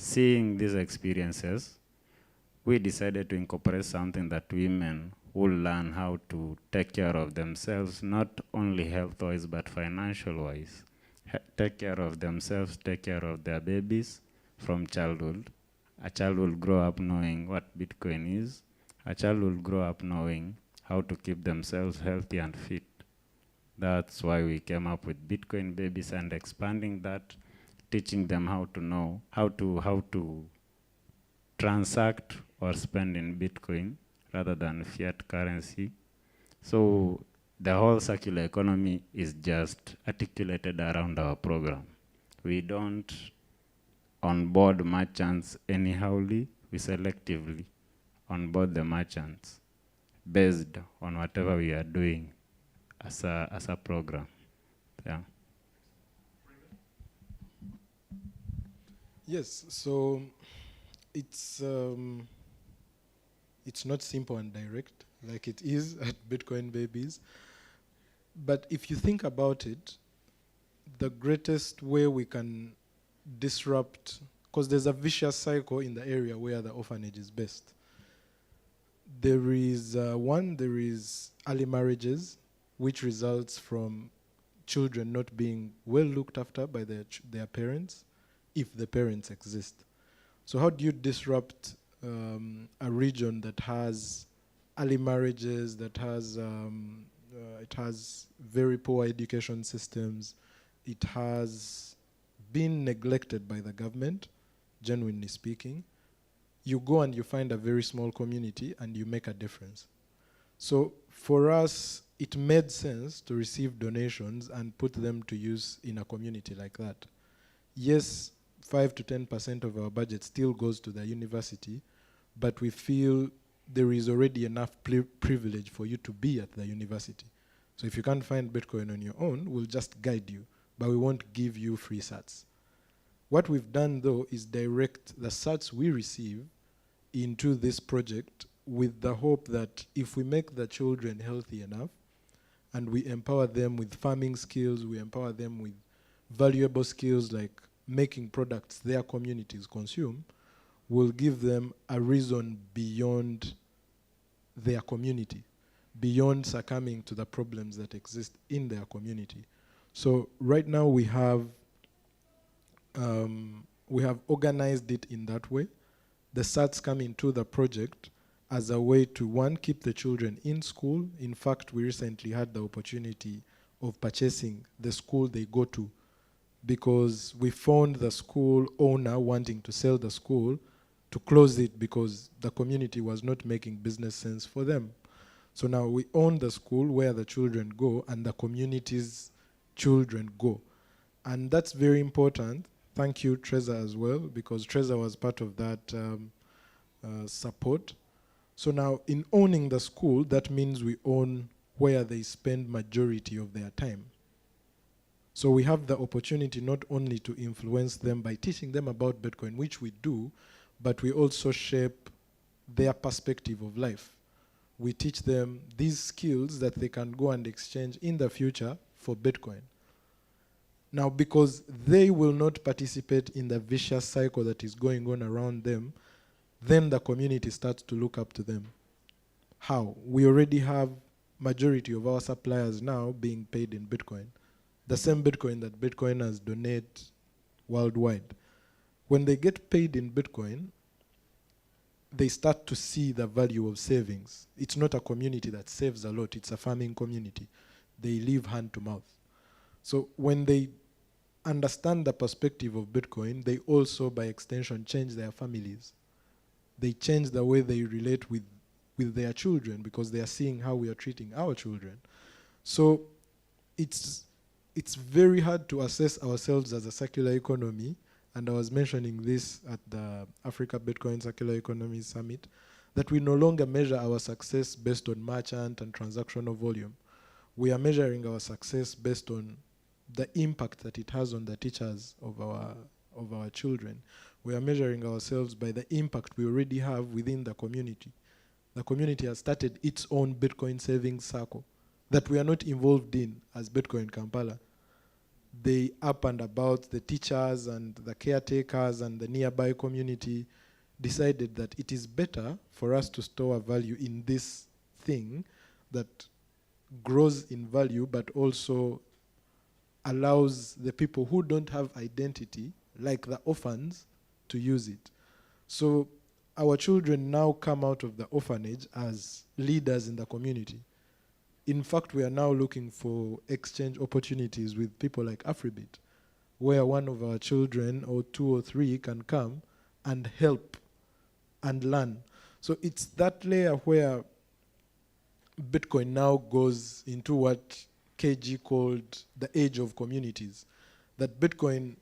seeing these experiences, we decided to incorporate something that women will learn how to take care of themselves, not only health-wise, but financial-wise. Take care of themselves, take care of their babies from childhood. A child will grow up knowing what Bitcoin is. A child will grow up knowing how to keep themselves healthy and fit. That's why we came up with Bitcoin babies and expanding that, teaching them how to know, how to transact or spend in Bitcoin rather than fiat currency. So the whole circular economy is just articulated around our program. We don't onboard merchants anyhowly, we selectively onboard the merchants based on whatever we are doing as a program. Yeah. Yes, so it's not simple and direct like it is at Bitcoin Babies. But if you think about it, the greatest way we can disrupt, because there's a vicious cycle in the area where the orphanage is based. There is there is early marriages, which results from children not being well looked after by their parents, if the parents exist. So how do you disrupt a region that has early marriages, that has it has very poor education systems, it has been neglected by the government, genuinely speaking? You go and you find a very small community and you make a difference. So for us, it made sense to receive donations and put them to use in a community like that. Yes, 5 to 10% of our budget still goes to the university, but we feel there is already enough privilege for you to be at the university. So if you can't find Bitcoin on your own, we'll just guide you, but we won't give you free sats. What we've done, though, is direct the sats we receive into this project with the hope that if we make the children healthy enough and we empower them with farming skills, we empower them with valuable skills like making products their communities consume, we'll give them a reason beyond their community, beyond succumbing to the problems that exist in their community. So right now we have organized it in that way. The SATs come into the project as a way to, one, keep the children in school. In fact, we recently had the opportunity of purchasing the school they go to, because we found the school owner wanting to sell the school to close it because the community was not making business sense for them. So now we own the school where the children go and the community's children go. And that's very important. Thank you, Trezor, as well, because Trezor was part of that support. So now in owning the school, that means we own where they spend majority of their time. So we have the opportunity not only to influence them by teaching them about Bitcoin, which we do, but we also shape their perspective of life. We teach them these skills that they can go and exchange in the future for Bitcoin. Now, because they will not participate in the vicious cycle that is going on around them, then the community starts to look up to them. How? We already have majority of our suppliers now being paid in Bitcoin. The same Bitcoin that Bitcoiners donate worldwide. When they get paid in Bitcoin, they start to see the value of savings. It's not a community that saves a lot, it's a farming community. They live hand to mouth. So when they understand the perspective of Bitcoin, they also, by extension, change their families. They change the way they relate with their children because they are seeing how we are treating our children. So it's very hard to assess ourselves as a circular economy, and I was mentioning this at the Africa Bitcoin Circular Economy Summit, that we no longer measure our success based on merchant and transactional volume. We are measuring our success based on the impact that it has on the teachers of our children. We are measuring ourselves by the impact we already have within the community. The community has started its own Bitcoin savings circle that we are not involved in as Bitcoin Kampala. they up and about, the teachers and the caretakers and the nearby community decided that it is better for us to store a value in this thing that grows in value but also allows the people who don't have identity, like the orphans, to use it. So our children now come out of the orphanage as leaders in the community. In fact, we are now looking for exchange opportunities with people like Afribit, where one of our children or 2 or 3 can come and help and learn. So it's that layer where Bitcoin now goes into what KG called the age of communities. That Bitcoin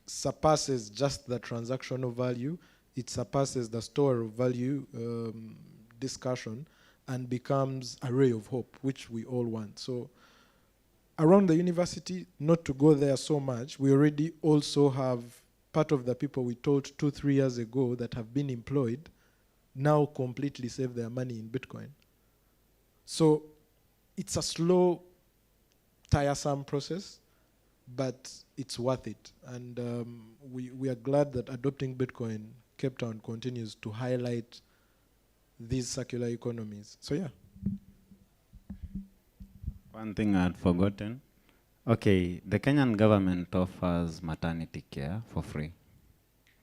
surpasses just the transactional value, it surpasses the store of value discussion and becomes a ray of hope, which we all want. So around the university, not to go there so much, we already also have part of the people we told 2-3 years ago that have been employed now completely save their money in Bitcoin. So it's a slow, tiresome process, but it's worth it. And we are glad that adopting Bitcoin, Cape Town continues to highlight these circular economies. So yeah. One thing I had forgotten. Okay, the Kenyan government offers maternity care for free.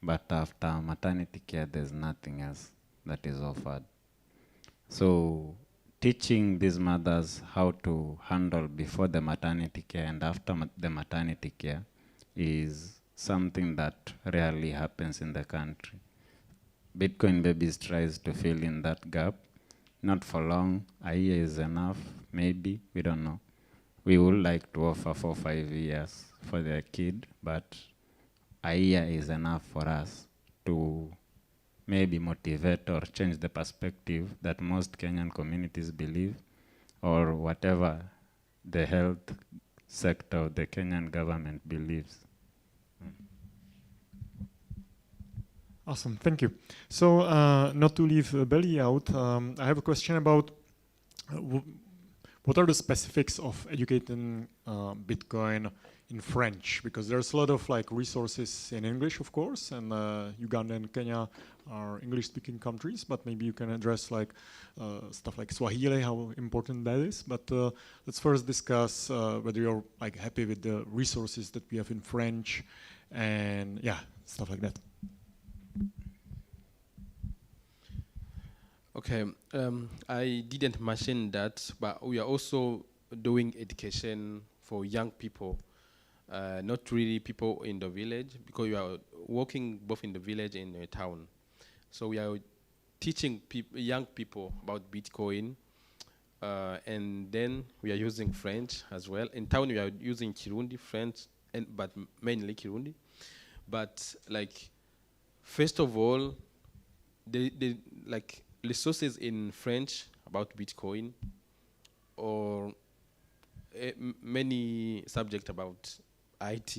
But after maternity care, there's nothing else that is offered. So teaching these mothers how to handle before the maternity care and after the maternity care is something that rarely happens in the country. Bitcoin Babies tries to fill in that gap. Not for long, a year is enough, maybe, we don't know. We would like to offer 4 or 5 years for their kid, but a year is enough for us to maybe motivate or change the perspective that most Kenyan communities believe, or whatever the health sector of the Kenyan government believes. Awesome, thank you. So not to leave Belly out, I have a question about what are the specifics of educating Bitcoin in French? Because there's a lot of like resources in English, of course, and Uganda and Kenya are English-speaking countries, but maybe you can address like stuff like Swahili, how important that is. But let's first discuss whether you're like happy with the resources that we have in French, and yeah, stuff like that. Okay, I didn't mention that, but we are also doing education for young people, not really people in the village, because we are working both in the village and in the town. So we are teaching young people about Bitcoin, and then we are using French as well. In town we are using Kirundi, French, but mainly Kirundi. But like, first of all, the like resources in French about Bitcoin, or many subject about IT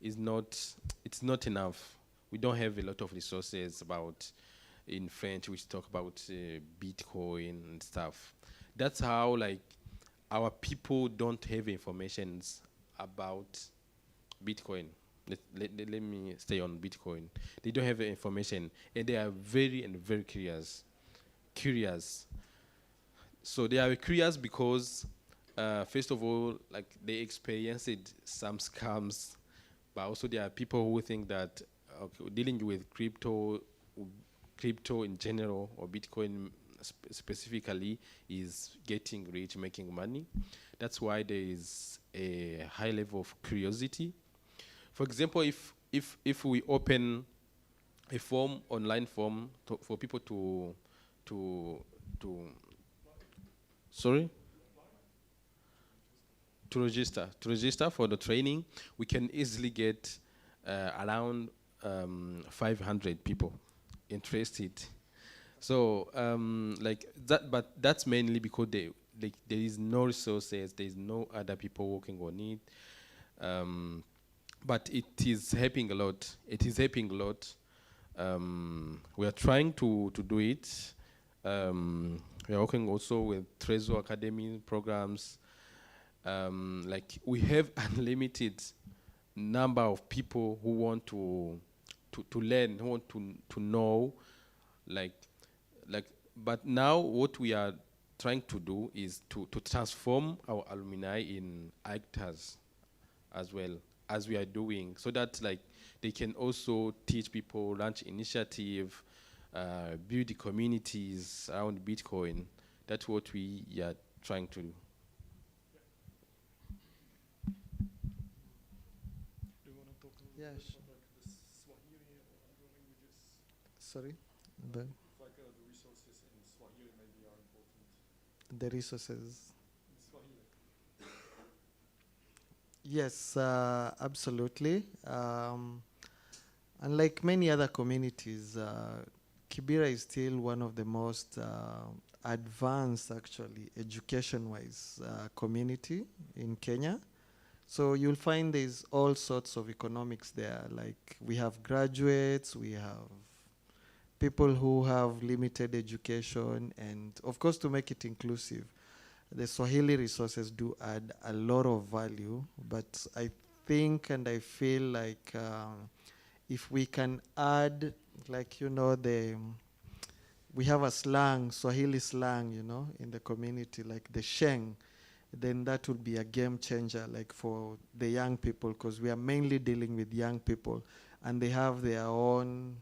is not, it's not enough. We don't have a lot of resources about in French which talk about Bitcoin and stuff. That's how like our people don't have informations about Bitcoin. Let me stay on Bitcoin. They don't have information, and they are very curious. So they are curious because first of all, like they experienced some scams, but also there are people who think that dealing with crypto in general, or Bitcoin specifically, is getting rich, making money. That's why there is a high level of curiosity. For example, if we open a form, online form, for people to register for the training, we can easily get around 500 people interested. So like that, but that's mainly because there is no resources, there is no other people working on it. But it is helping a lot. We are trying to do it. We are working also with Trezor Academy programs, like we have unlimited number of people who want to learn, who want to know, like, but now what we are trying to do is to transform our alumni in actors as well, as we are doing, so that like they can also teach people, launch initiative, build the communities around Bitcoin. That's what we are trying to do. Yes. Sorry? The resources. Yes, absolutely. Unlike many other communities, Kibera is still one of the most advanced, actually, education-wise community in Kenya. So you'll find there's all sorts of economics there. Like we have graduates, we have people who have limited education, and of course to make it inclusive, the Swahili resources do add a lot of value, but I think and I feel like if we can add, like, you know, we have a slang, Swahili slang, you know, in the community, like the sheng, then that would be a game changer, like for the young people, because we are mainly dealing with young people, and they have their own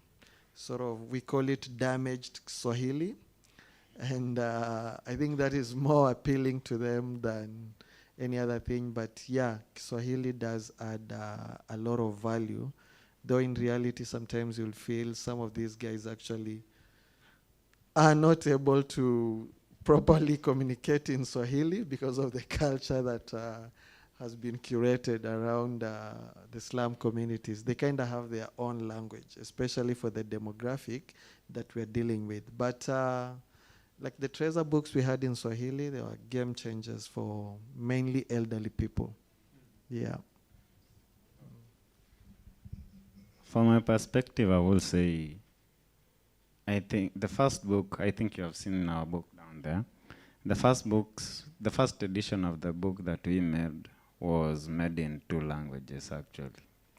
sort of, we call it damaged Swahili, and I think that is more appealing to them than any other thing. But yeah, Swahili does add a lot of value, though in reality sometimes you'll feel some of these guys actually are not able to properly communicate in Swahili because of the culture that has been curated around the slum communities. They kind of have their own language, especially for the demographic that we're dealing with. But like the treasure books we had in Swahili, they were game changers for mainly elderly people. Yeah. From my perspective, I will say, I think the first book, I think you have seen in our book down there, the first edition of the book that we made was made in 2 languages, actually.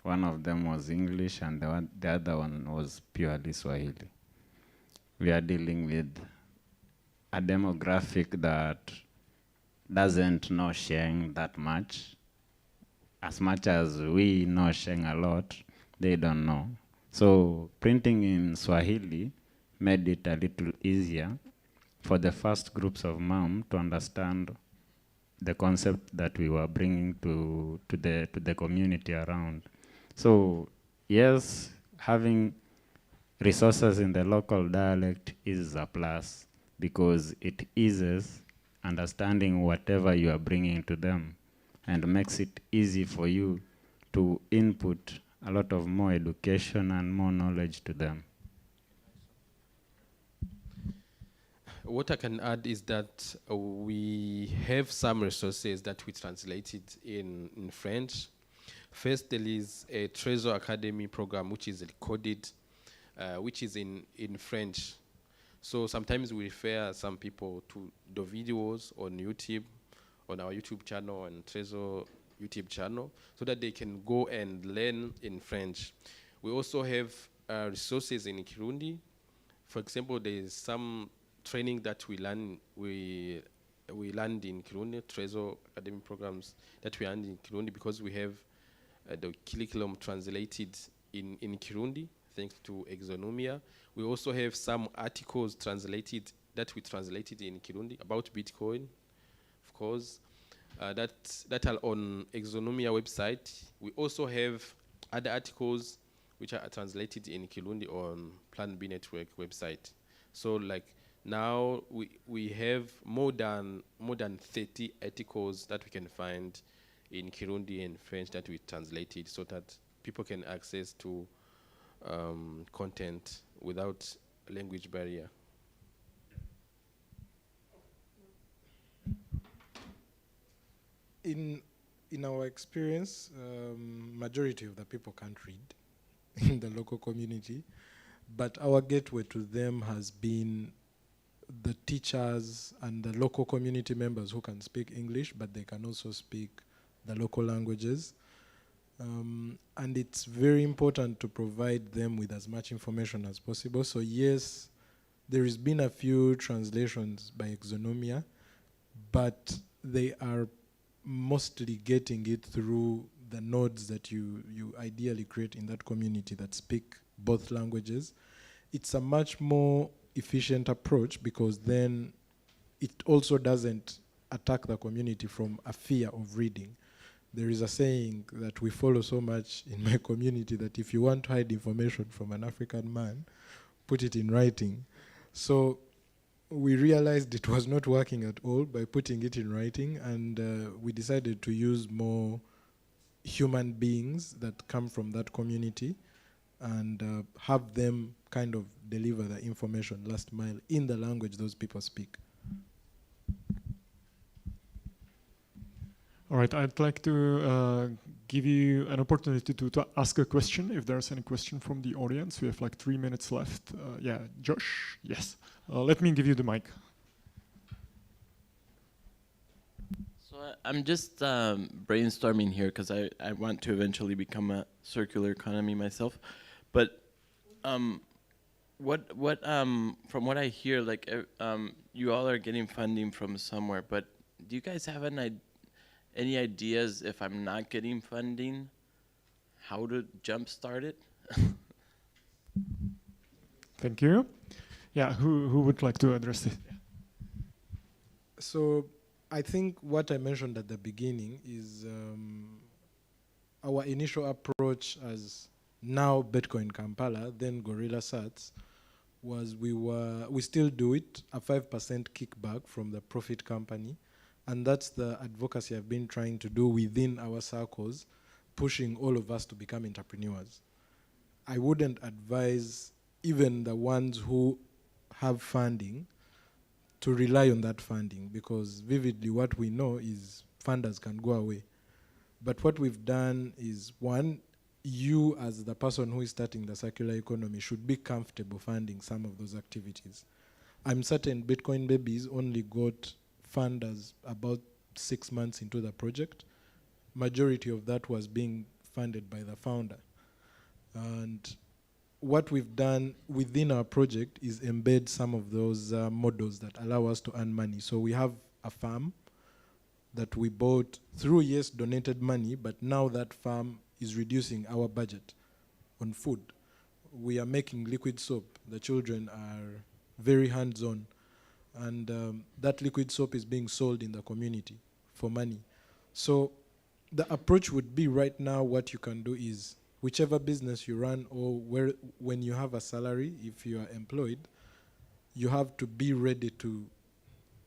One of them was English, and the other one was purely Swahili. We are dealing with a demographic that doesn't know Sheng that much. As much as we know Sheng a lot, they don't know. So printing in Swahili made it a little easier for the first groups of MAM to understand the concept that we were bringing to the community around. So yes, having resources in the local dialect is a plus, because it eases understanding whatever you are bringing to them and makes it easy for you to input a lot of more education and more knowledge to them. What I can add is that we have some resources that we translated in French. First, there is a Trésor Academy program which is recorded, which is in French. So sometimes we refer some people to the videos on YouTube, on our YouTube channel and Trésor YouTube channel, so that they can go and learn in French. We also have resources in Kirundi. For example, there is some training that we learned in Kirundi, Trésor Academy programs that we learned in Kirundi, because we have the curriculum translated in Kirundi, thanks to Exonomia. We also have some articles translated that we translated in Kirundi about Bitcoin, of course, that are on Exonomia website. We also have other articles which are translated in Kirundi on Plan B Network website. So like now we have more than 30 articles that we can find in Kirundi and French that we translated, so that people can access to content without language barrier. In our experience, majority of the people can't read in the local community, but our gateway to them has been the teachers and the local community members who can speak English, but they can also speak the local languages. And it's very important to provide them with as much information as possible. So yes, there has been a few translations by Exonomia, but they are mostly getting it through the nodes that you ideally create in that community that speak both languages. It's a much more efficient approach because then it also doesn't attack the community from a fear of reading. There is a saying that we follow so much in my community that if you want to hide information from an African man, put it in writing. So we realized it was not working at all by putting it in writing, and we decided to use more human beings that come from that community and have them kind of deliver the information last mile in the language those people speak. All right, I'd like to give you an opportunity to ask a question, if there's any question from the audience. We have like 3 minutes left. Yeah, Josh, yes. Let me give you the mic. So I'm just brainstorming here because I want to eventually become a circular economy myself. But from what I hear, like you all are getting funding from somewhere, but do you guys have any ideas if I'm not getting funding, how to jumpstart it? Thank you. Yeah, who would like to address this? So I think what I mentioned at the beginning is our initial approach as now Bitcoin Kampala, then Gorilla Sats, was we still do it, a 5% kickback from the profit company. And that's the advocacy I've been trying to do within our circles, pushing all of us to become entrepreneurs. I wouldn't advise even the ones who have funding to rely on that funding, because vividly what we know is funders can go away. But what we've done is, one, you as the person who is starting the circular economy should be comfortable funding some of those activities. I'm certain Bitcoin Babies only got funders about 6 months into the project. Majority of that was being funded by the founder. And what we've done within our project is embed some of those models that allow us to earn money. So we have a farm that we bought through, yes, donated money, but now that farm is reducing our budget on food. We are making liquid soap. The children are very hands-on. And that liquid soap is being sold in the community for money. So the approach would be right now, what you can do is, whichever business you run or when you have a salary, if you are employed, you have to be ready to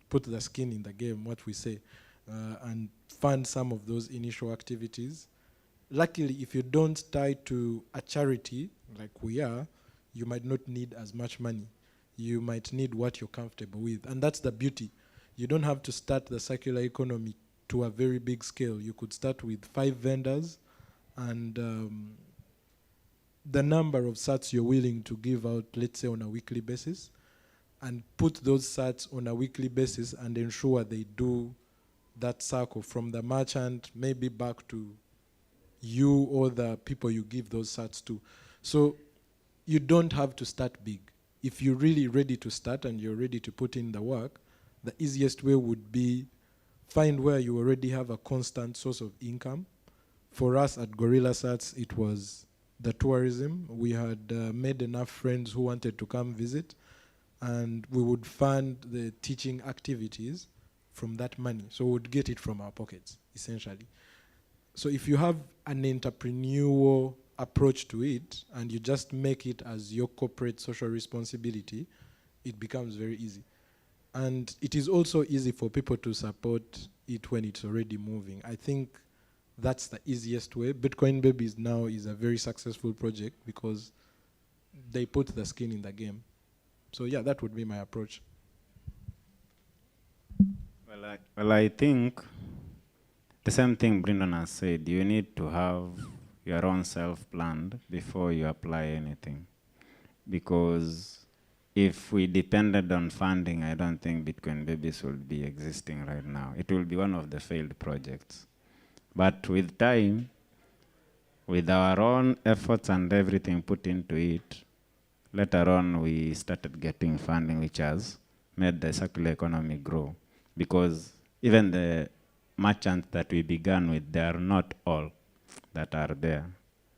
put the skin in the game, what we say, and fund some of those initial activities. Luckily, if you don't tie to a charity like we are, you might not need as much money. You might need what you're comfortable with. And that's the beauty. You don't have to start the circular economy to a very big scale. You could start with 5 vendors, and the number of sats you're willing to give out, let's say on a weekly basis, and put those sats on a weekly basis and ensure they do that circle from the merchant maybe back to you or the people you give those sats to. So you don't have to start big. If you're really ready to start and you're ready to put in the work, the easiest way would be find where you already have a constant source of income. For us at Gorilla Sats, it was the tourism. We had made enough friends who wanted to come visit, and we would fund the teaching activities from that money. So we would get it from our pockets, essentially. So if you have an entrepreneurial approach to it and you just make it as your corporate social responsibility, it becomes very easy. And it is also easy for people to support it when it's already moving. I think that's the easiest way. Bitcoin Babies now is a very successful project because they put the skin in the game. So yeah, that would be my approach. Well, I think the same thing Brendan has said. You need to have your own self planned before you apply anything, because if we depended on funding, I don't think Bitcoin Babies would be existing right now. It will be one of the failed projects. But with time, with our own efforts and everything put into it, later on we started getting funding, which has made the circular economy grow. Because even the merchants that we began with, they are not all that are there.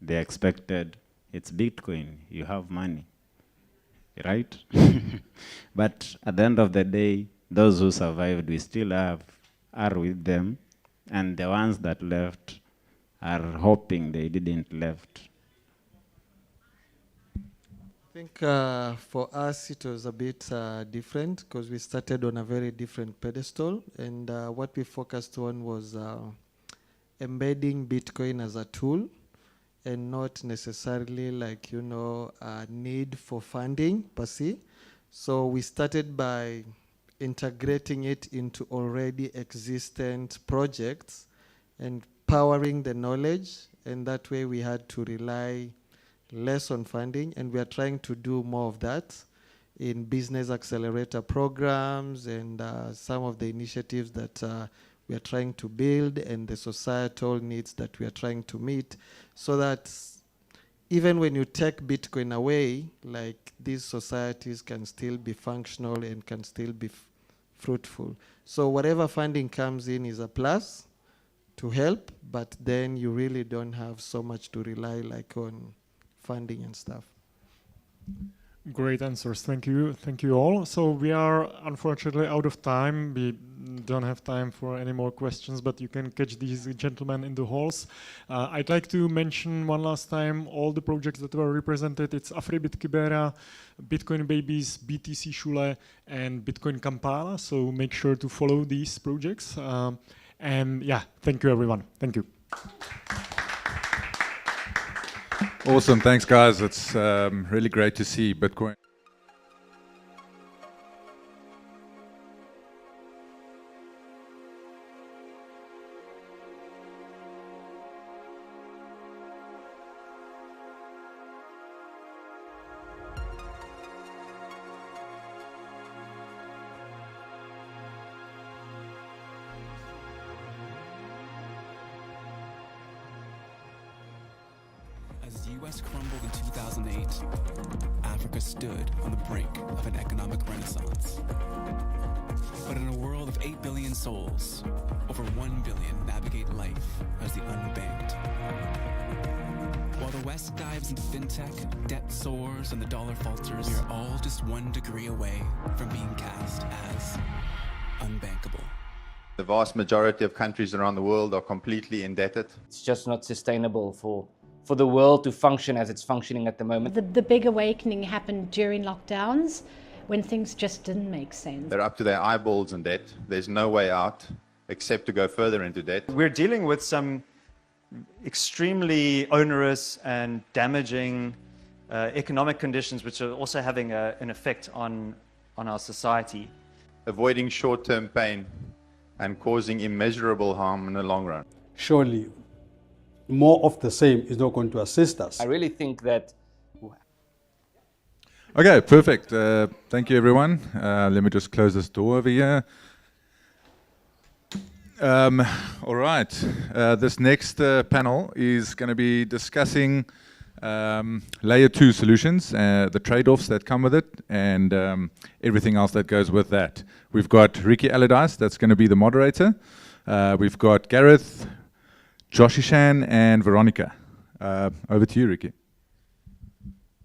They expected, it's Bitcoin, you have money, right? But at the end of the day, those who survived, we still are with them, and the ones that left are hoping they didn't left. I think for us it was a bit different because we started on a very different pedestal, and what we focused on was embedding Bitcoin as a tool and not necessarily like, you know, a need for funding per se. So we started by integrating it into already existent projects and powering the knowledge, and that way we had to rely less on funding, and we are trying to do more of that in business accelerator programs and some of the initiatives that we are trying to build and the societal needs that we are trying to meet, so that even when you take Bitcoin away, like these societies can still be functional and can still be fruitful. So whatever funding comes in is a plus to help, but then you really don't have so much to rely like on funding and stuff. Great answers. Thank you all. So we are unfortunately out of time. We don't have time for any more questions, but you can catch these gentlemen in the halls. I'd like to mention one last time all the projects that were represented. It's Afribit Kibera, Bitcoin Babies, BTC Shule, and Bitcoin Kampala. So make sure to follow these projects. And yeah, thank you everyone. Thank you. Awesome, thanks guys. It's really great to see Bitcoin. As the US crumbled in 2008, Africa stood on the brink of an economic renaissance. But in a world of 8 billion souls, over 1 billion navigate life as the unbanked. While the West dives into fintech, debt soars, and the dollar falters, we are all just 1 degree away from being cast as unbankable. The vast majority of countries around the world are completely indebted. It's just not sustainable for the world to function as it's functioning at the moment. The big awakening happened during lockdowns when things just didn't make sense. They're up to their eyeballs in debt. There's no way out except to go further into debt. We're dealing with some extremely onerous and damaging economic conditions which are also having an effect on our society. Avoiding short-term pain and causing immeasurable harm in the long run. Surely more of the same is not going to assist us. I really think that... Okay, perfect. Thank you, everyone. Let me just close this door over here. All right. This next panel is going to be discussing layer 2 solutions, the trade-offs that come with it, and everything else that goes with that. We've got Ricky Allardyce, that's going to be the moderator. We've got Gareth, Joshishan, and Veronica. Over to you, Ricky.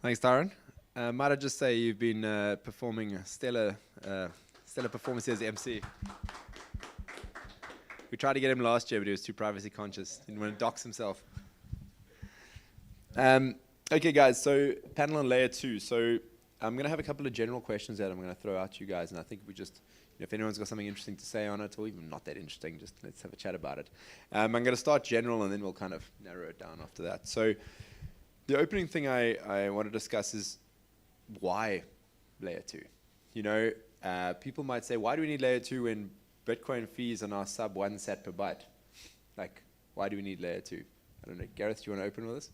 Thanks, Darren. Might I just say you've been performing a stellar performance as MC. We tried to get him last year, but he was too privacy conscious. He didn't want to dox himself. Okay, guys, so panel on layer 2. So I'm going to have a couple of general questions that I'm going to throw out to you guys, and I think we just, if anyone's got something interesting to say on it, or even not that interesting, just let's have a chat about it. I'm going to start general, and then we'll kind of narrow it down after that. So the opening thing I want to discuss is why layer 2? You know, people might say, why do we need layer 2 when Bitcoin fees are now sub 1 sat per byte? Like, why do we need layer 2? I don't know. Gareth, do you want to open with this?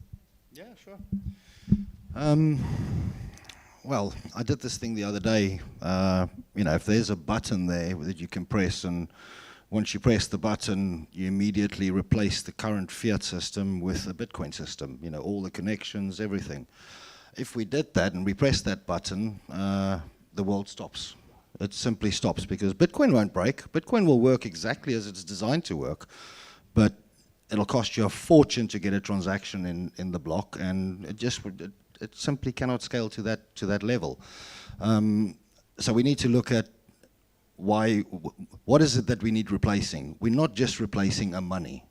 Yeah, sure. Well, I did this thing the other day. You know, if there's a button there that you can press, and once you press the button, you immediately replace the current fiat system with a Bitcoin system. You know, all the connections, everything. If we did that and we press that button, the world stops. It simply stops, because Bitcoin won't break. Bitcoin will work exactly as it's designed to work, but it'll cost you a fortune to get a transaction in the block, and it simply cannot scale to that level. So we need to look at what is it that we need replacing. We're not just replacing a money.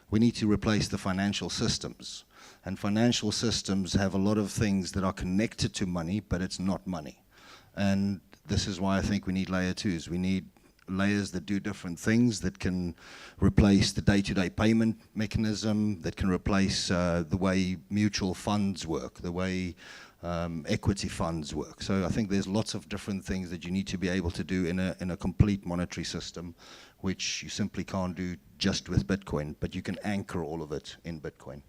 We need to replace the financial systems. And financial systems have a lot of things that are connected to money, but it's not money. And this is why I think we need layer 2s. We need layers that do different things, that can replace the day-to-day payment mechanism, that can replace the way mutual funds work, the way equity funds work. So I think there's lots of different things that you need to be able to do in a complete monetary system, which you simply can't do just with Bitcoin, but you can anchor all of it in Bitcoin.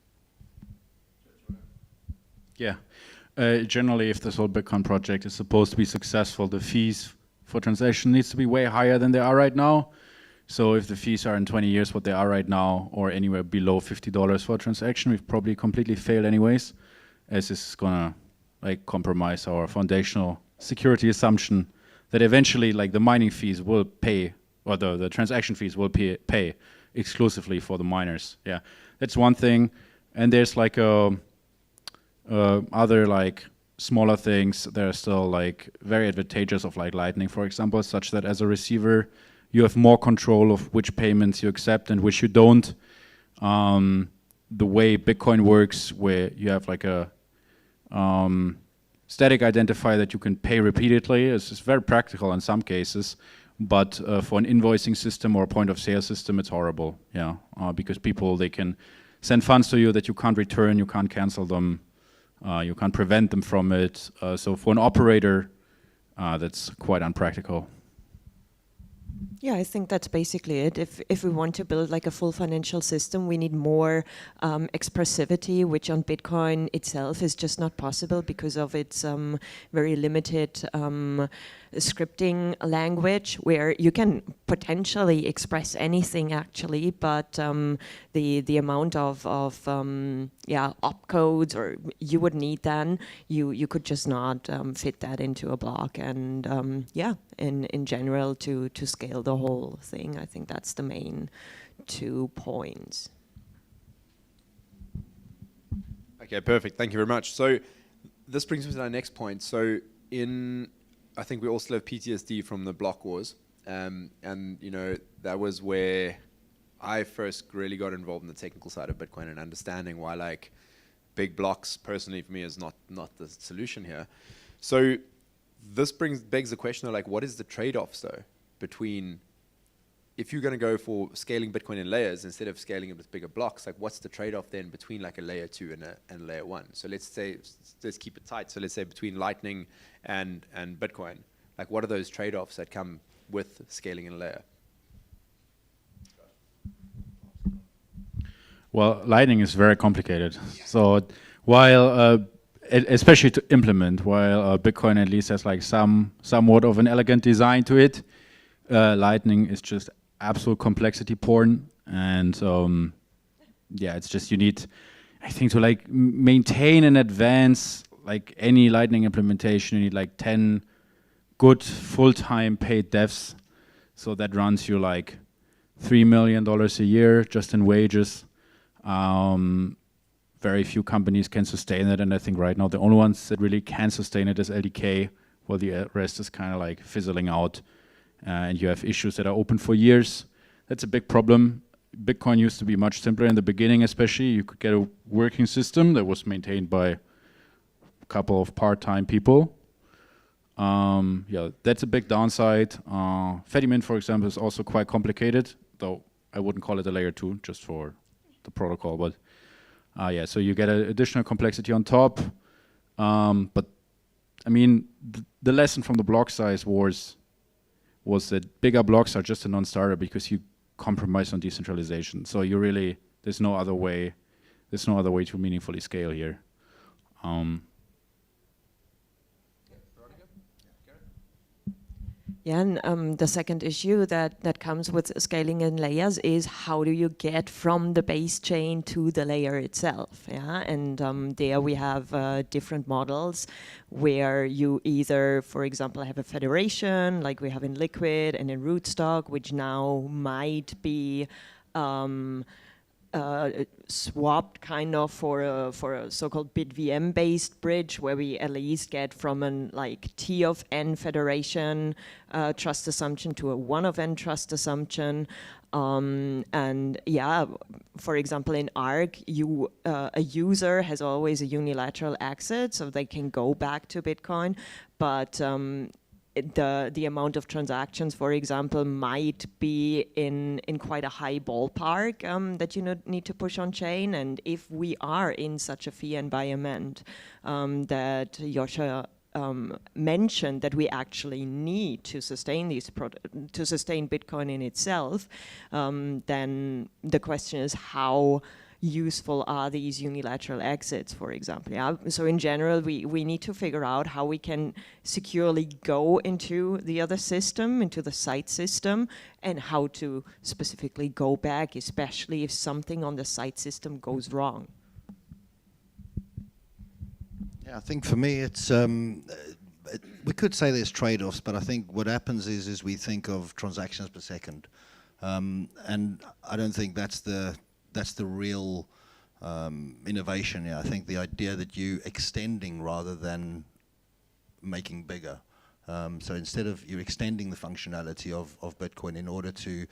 Yeah. Generally, if this whole Bitcoin project is supposed to be successful, the fees for transaction needs to be way higher than they are right now. So if the fees are in 20 years what they are right now, or anywhere below $50 for a transaction, we've probably completely failed anyways, as this is gonna like compromise our foundational security assumption that eventually like the mining fees will pay, or the transaction fees will pay exclusively for the miners. Yeah, that's one thing. And there's like other like smaller things that are still like very advantageous of like Lightning, for example, such that as a receiver you have more control of which payments you accept and which you don't. The way Bitcoin works, where you have like a static identifier that you can pay repeatedly, is very practical in some cases, but for an invoicing system or a point of sale system, it's horrible. Yeah, because people, they can send funds to you that you can't return, you can't cancel them. You can't prevent them from it. So for an operator, that's quite unpractical. Yeah, I think that's basically it. If we want to build like a full financial system, we need more expressivity, which on Bitcoin itself is just not possible because of its very limited scripting language, where you can potentially express anything actually, but the amount of opcodes or you would need, then you could just not fit that into a block. And in general, to scale the whole thing, I think that's the main 2 points. Okay, perfect. Thank you very much. So this brings me to our next point. So I think we all still have PTSD from the block wars. And, you know, that was where I first really got involved in the technical side of Bitcoin and understanding why, like, big blocks, personally, for me, is not the solution here. So this begs the question of, like, what is the trade-offs, though, between, if you're going to go for scaling Bitcoin in layers instead of scaling it with bigger blocks, like, what's the trade-off then between, like, a layer 2 and a layer 1? So let's keep it tight. So let's say between Lightning and Bitcoin, like, what are those trade-offs that come with scaling in a layer? Well, Lightning is very complicated. So while, especially to implement, while Bitcoin at least has like somewhat of an elegant design to it, Lightning is just absolute complexity porn. And yeah, it's just, you need, I think, to like maintain and advance like any Lightning implementation, you need like 10 good full-time paid devs. So that runs you like $3 million a year just in wages. Very few companies can sustain it, and I think right now the only ones that really can sustain it is LDK, while the rest is kind of like fizzling out, and you have issues that are open for years. That's a big problem. Bitcoin used to be much simpler in the beginning, especially. You could get a working system that was maintained by a couple of part-time people. Yeah, that's a big downside. Fedimint, for example, is also quite complicated, though I wouldn't call it a layer 2 just for the protocol, but yeah, so you get an additional complexity on top. But I mean, the lesson from the block size wars was that bigger blocks are just a non-starter because you compromise on decentralization. So you really, there's no other way to meaningfully scale here. Yeah, and the second issue that comes with scaling in layers is how do you get from the base chain to the layer itself? Yeah, and there we have different models where you either, for example, have a federation like we have in Liquid and in Rootstock, which now might be swapped kind of for a so-called BitVM based bridge where we at least get from an like T of N federation trust assumption to a 1 of N trust assumption. And yeah, for example, in ARC, a user has always a unilateral exit, so they can go back to Bitcoin, but the amount of transactions, for example, might be in quite a high ballpark that you need to push on chain. And if we are in such a fee environment that Yosha mentioned that we actually need to sustain to sustain Bitcoin in itself, then the question is how useful are these unilateral exits, for example. Yeah? So in general, we need to figure out how we can securely go into the other system, into the site system, and how to specifically go back, especially if something on the site system goes wrong. Yeah, I think for me it's we could say there's trade-offs, but I think what happens is we think of transactions per second, and I don't think that's the real innovation. Yeah, I think the idea that you extending rather than making bigger. So instead of you're extending the functionality of Bitcoin in order to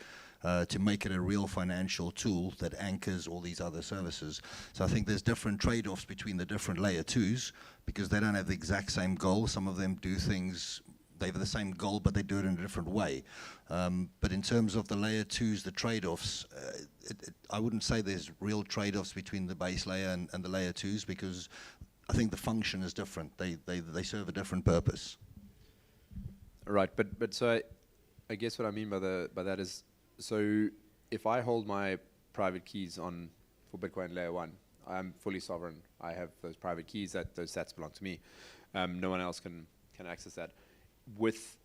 make it a real financial tool that anchors all these other services. So I think there's different trade-offs between the different layer 2s because they don't have the exact same goal. Some of them do things, they have the same goal, but they do it in a different way. But in terms of the layer 2s, the trade-offs, I wouldn't say there's real trade-offs between the base layer and the layer 2s because I think the function is different. They serve a different purpose. Right, but so I guess what I mean by that is, so if I hold my private keys for Bitcoin layer 1, I'm fully sovereign. I have those private keys, those sats belong to me. No one else can access that. With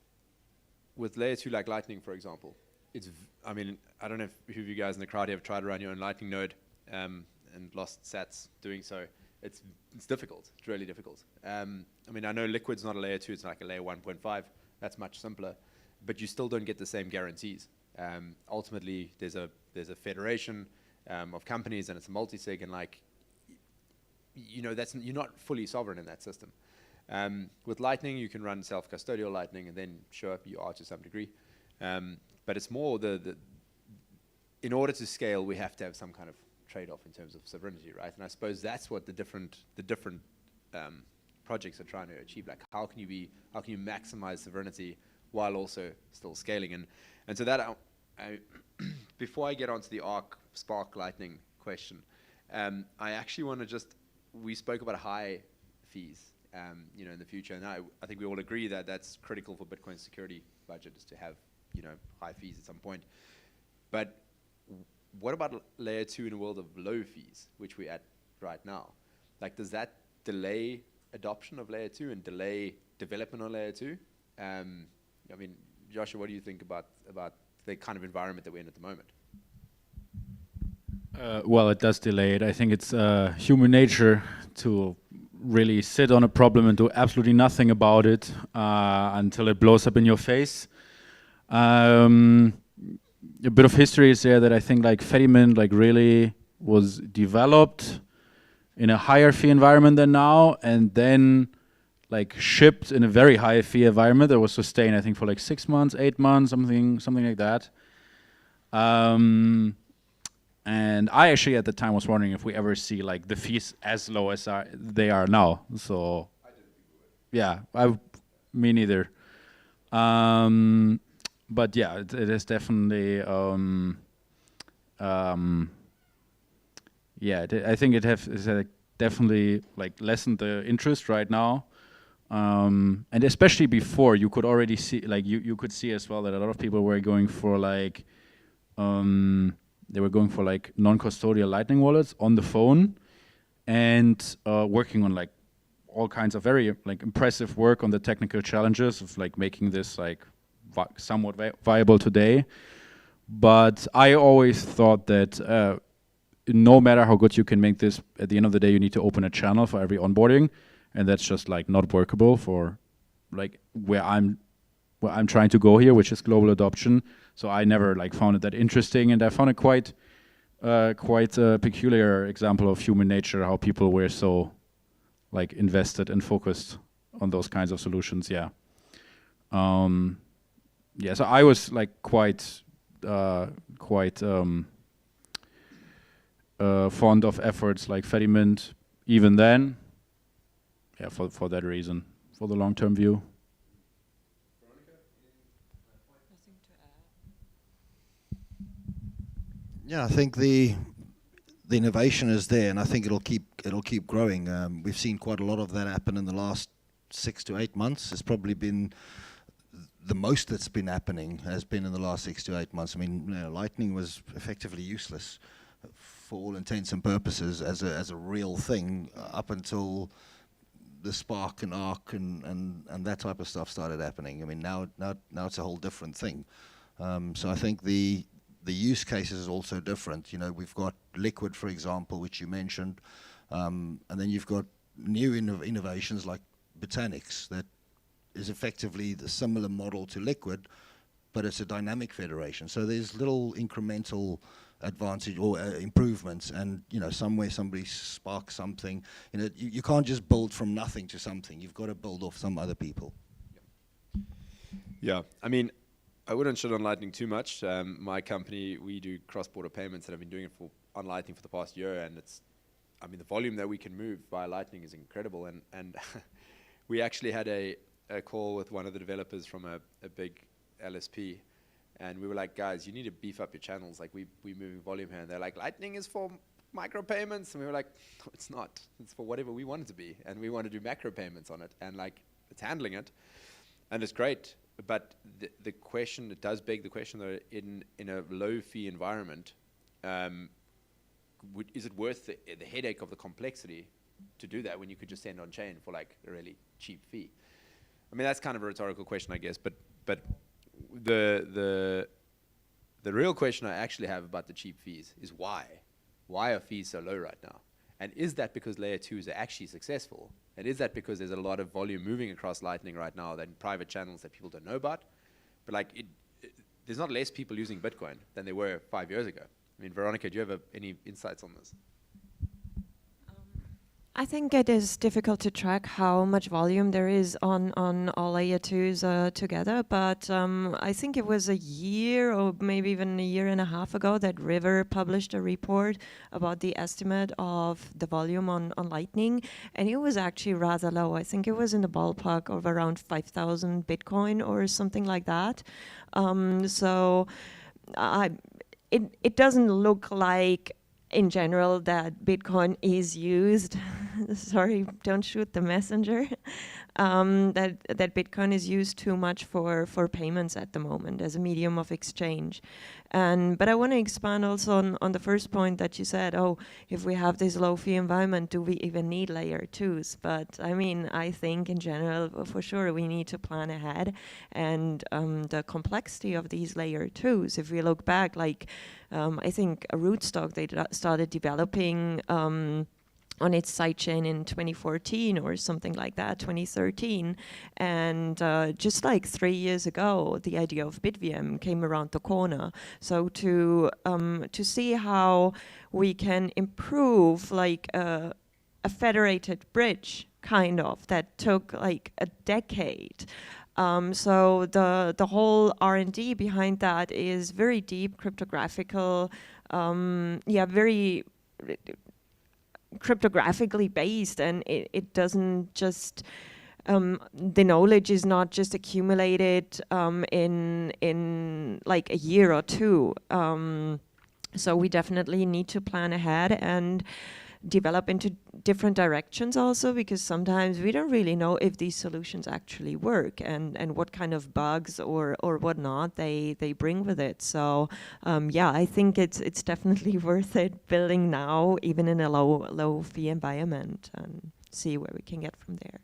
layer 2 like Lightning, for example, I mean, I don't know if who of you guys in the crowd have tried to run your own Lightning node and lost sats doing so. It's difficult. It's really difficult. I mean, I know Liquid's not a layer 2, it's like a layer 1.5. That's much simpler, but you still don't get the same guarantees. Ultimately, there's a federation of companies, and it's a multi-sig, and like, you know, you're not fully sovereign in that system. With Lightning, you can run self-custodial Lightning, and then sure, you are to some degree. But it's more in order to scale, we have to have some kind of trade-off in terms of sovereignty, right? And I suppose that's what the different projects are trying to achieve. Like, how can you maximize sovereignty while also still scaling? And so that before I get onto the Arc Spark Lightning question, I actually want to we spoke about high fees, you know, in the future, and I think we all agree that that's critical for Bitcoin's security budget, is to have, you know, high fees at some point. But what about layer 2 in a world of low fees, which we're at right now? Like, does that delay adoption of layer 2 and delay development on layer 2? I mean, Joshua, what do you think about the kind of environment that we're in at the moment? Well, it does delay it. I think it's human nature to really sit on a problem and do absolutely nothing about it until it blows up in your face. A bit of history is there that I think like Fedimint like really was developed in a higher fee environment than now, and then like shipped in a very high fee environment that was sustained, I think, for like 6 months, 8 months, something like that. And I actually at the time was wondering if we ever see like the fees as low as they are now. So yeah, me neither. But yeah, it is definitely yeah, I think it has definitely like lessened the interest right now. And especially before, you could already see, like you could see as well that a lot of people were going for like they were going for like non-custodial Lightning wallets on the phone, and working on like all kinds of very like impressive work on the technical challenges of like making this like somewhat viable today. But I always thought that no matter how good you can make this, at the end of the day, you need to open a channel for every onboarding, and that's just like not workable for like where I'm trying to go here, which is global adoption. So I never like found it that interesting, and I found it quite a peculiar example of human nature, how people were so like invested and focused on those kinds of solutions. Yeah. Yeah. So I was like quite fond of efforts like Fedimint even then. Yeah, for that reason, for the long-term view. Yeah, I think the innovation is there, and I think it'll keep growing. We've seen quite a lot of that happen in the last 6 to 8 months. It's probably been the most that's been happening has been in the last 6 to 8 months. I mean, Lightning was effectively useless for all intents and purposes as a real thing up until the Spark and Arc and that type of stuff started happening. I mean, now it's a whole different thing. So I think the use case is also different. You know, we've got Liquid, for example, which you mentioned, and then you've got new innovations like Botanics that is effectively the similar model to Liquid, but it's a dynamic federation. So there's little incremental advantage or improvements, and you know, somewhere somebody sparks something. You know, you can't just build from nothing to something. You've got to build off some other people. Yeah, I mean, I wouldn't shit on Lightning too much. My company, we do cross-border payments, and I've been doing it on Lightning for the past year, and I mean, the volume that we can move via Lightning is incredible. And we actually had a call with one of the developers from a big LSP, and we were like, guys, you need to beef up your channels. Like, we're moving volume here. And they're like, Lightning is for micro payments. And we were like, no, it's not. It's for whatever we want it to be. And we want to do macro payments on it. And like, it's handling it. And it's great. But the question, it does beg the question, though, in a low fee environment, is it worth the headache of the complexity to do that when you could just send on chain for like a really cheap fee? I mean, that's kind of a rhetorical question, I guess. But the real question I actually have about the cheap fees is why? Why are fees so low right now? And is that because layer 2s are actually successful? And is that because there's a lot of volume moving across Lightning right now than private channels that people don't know about? But like, there's not less people using Bitcoin than there were 5 years ago. I mean, Veronica, do you have any insights on this? I think it is difficult to track how much volume there is on all layer 2s together, but I think it was a year or maybe even a year and a half ago that River published a report about the estimate of the volume on Lightning, and it was actually rather low. I think it was in the ballpark of around 5,000 Bitcoin or something like that. So it doesn't look like in general that Bitcoin is used sorry, don't shoot the messenger, that Bitcoin is used too much for payments at the moment as a medium of exchange. But I want to expand also on the first point that you said, oh, if we have this low fee environment, do we even need layer 2s? But I mean, I think in general, for sure, we need to plan ahead. And the complexity of these layer 2s, if we look back, like I think a Rootstock, they started developing on its sidechain in 2014 or something like that, 2013. And just like 3 years ago, the idea of BitVM came around the corner. So to see how we can improve like a federated bridge, kind of, that took like a decade. So the whole R&D behind that is very deep, cryptographical, very cryptographically based, and it doesn't just the knowledge is not just accumulated in like a year or two. So we definitely need to plan ahead and develop into different directions also, because sometimes we don't really know if these solutions actually work and what kind of bugs or whatnot they bring with it. So I think it's definitely worth it building now, even in a low fee environment, and see where we can get from there.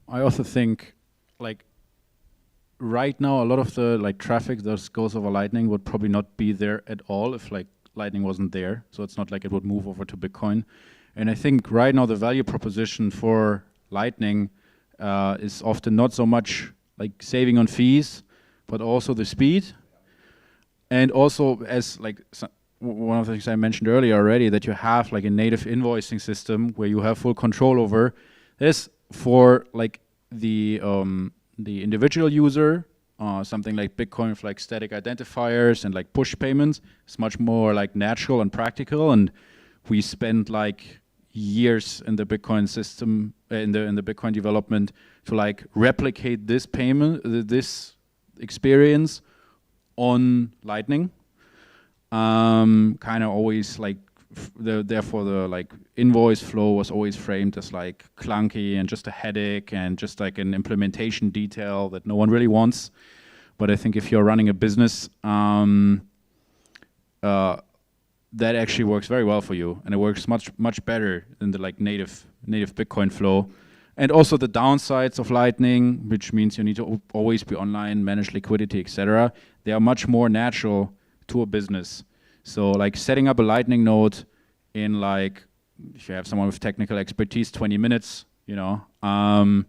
I also think, like, right now a lot of the like traffic that goes over Lightning would probably not be there at all if like Lightning wasn't there. So it's not like it would move over to Bitcoin. And I think right now the value proposition for Lightning is often not so much like saving on fees, but also the speed. And also, as like one of the things I mentioned earlier already, that you have like a native invoicing system where you have full control over this for like the individual user. Something like Bitcoin with like static identifiers and like push payments is much more like natural and practical. And we spent like years in the Bitcoin system, in the Bitcoin development, to like replicate this payment, this experience on Lightning. Kind of always like therefore the like invoice flow was always framed as like clunky and just a headache and just like an implementation detail that no one really wants. But I think if you're running a business, that actually works very well for you, and it works much better than the like native Bitcoin flow. And also the downsides of Lightning, which means you need to always be online, manage liquidity, etc. They are much more natural to a business. So like setting up a Lightning node in like, if you have someone with technical expertise, 20 minutes, you know, and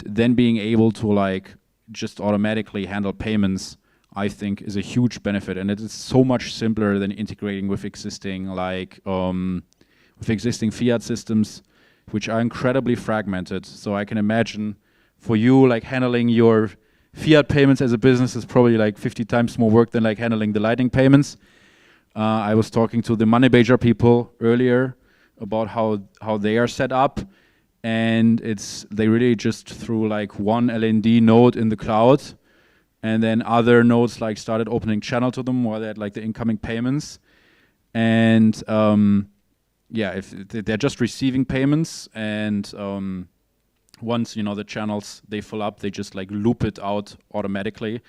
then being able to like just automatically handle payments, I think is a huge benefit. And it is so much simpler than integrating with existing like, with existing fiat systems, which are incredibly fragmented. So I can imagine for you, like handling your fiat payments as a business is probably like 50 times more work than like handling the Lightning payments. I was talking to the Moneybager people earlier about how they are set up, and they really just threw like one LND node in the cloud, and then other nodes like started opening channel to them while they had like the incoming payments. And yeah, if they're just receiving payments, and once you know the channels they fill up, they just like loop it out automatically.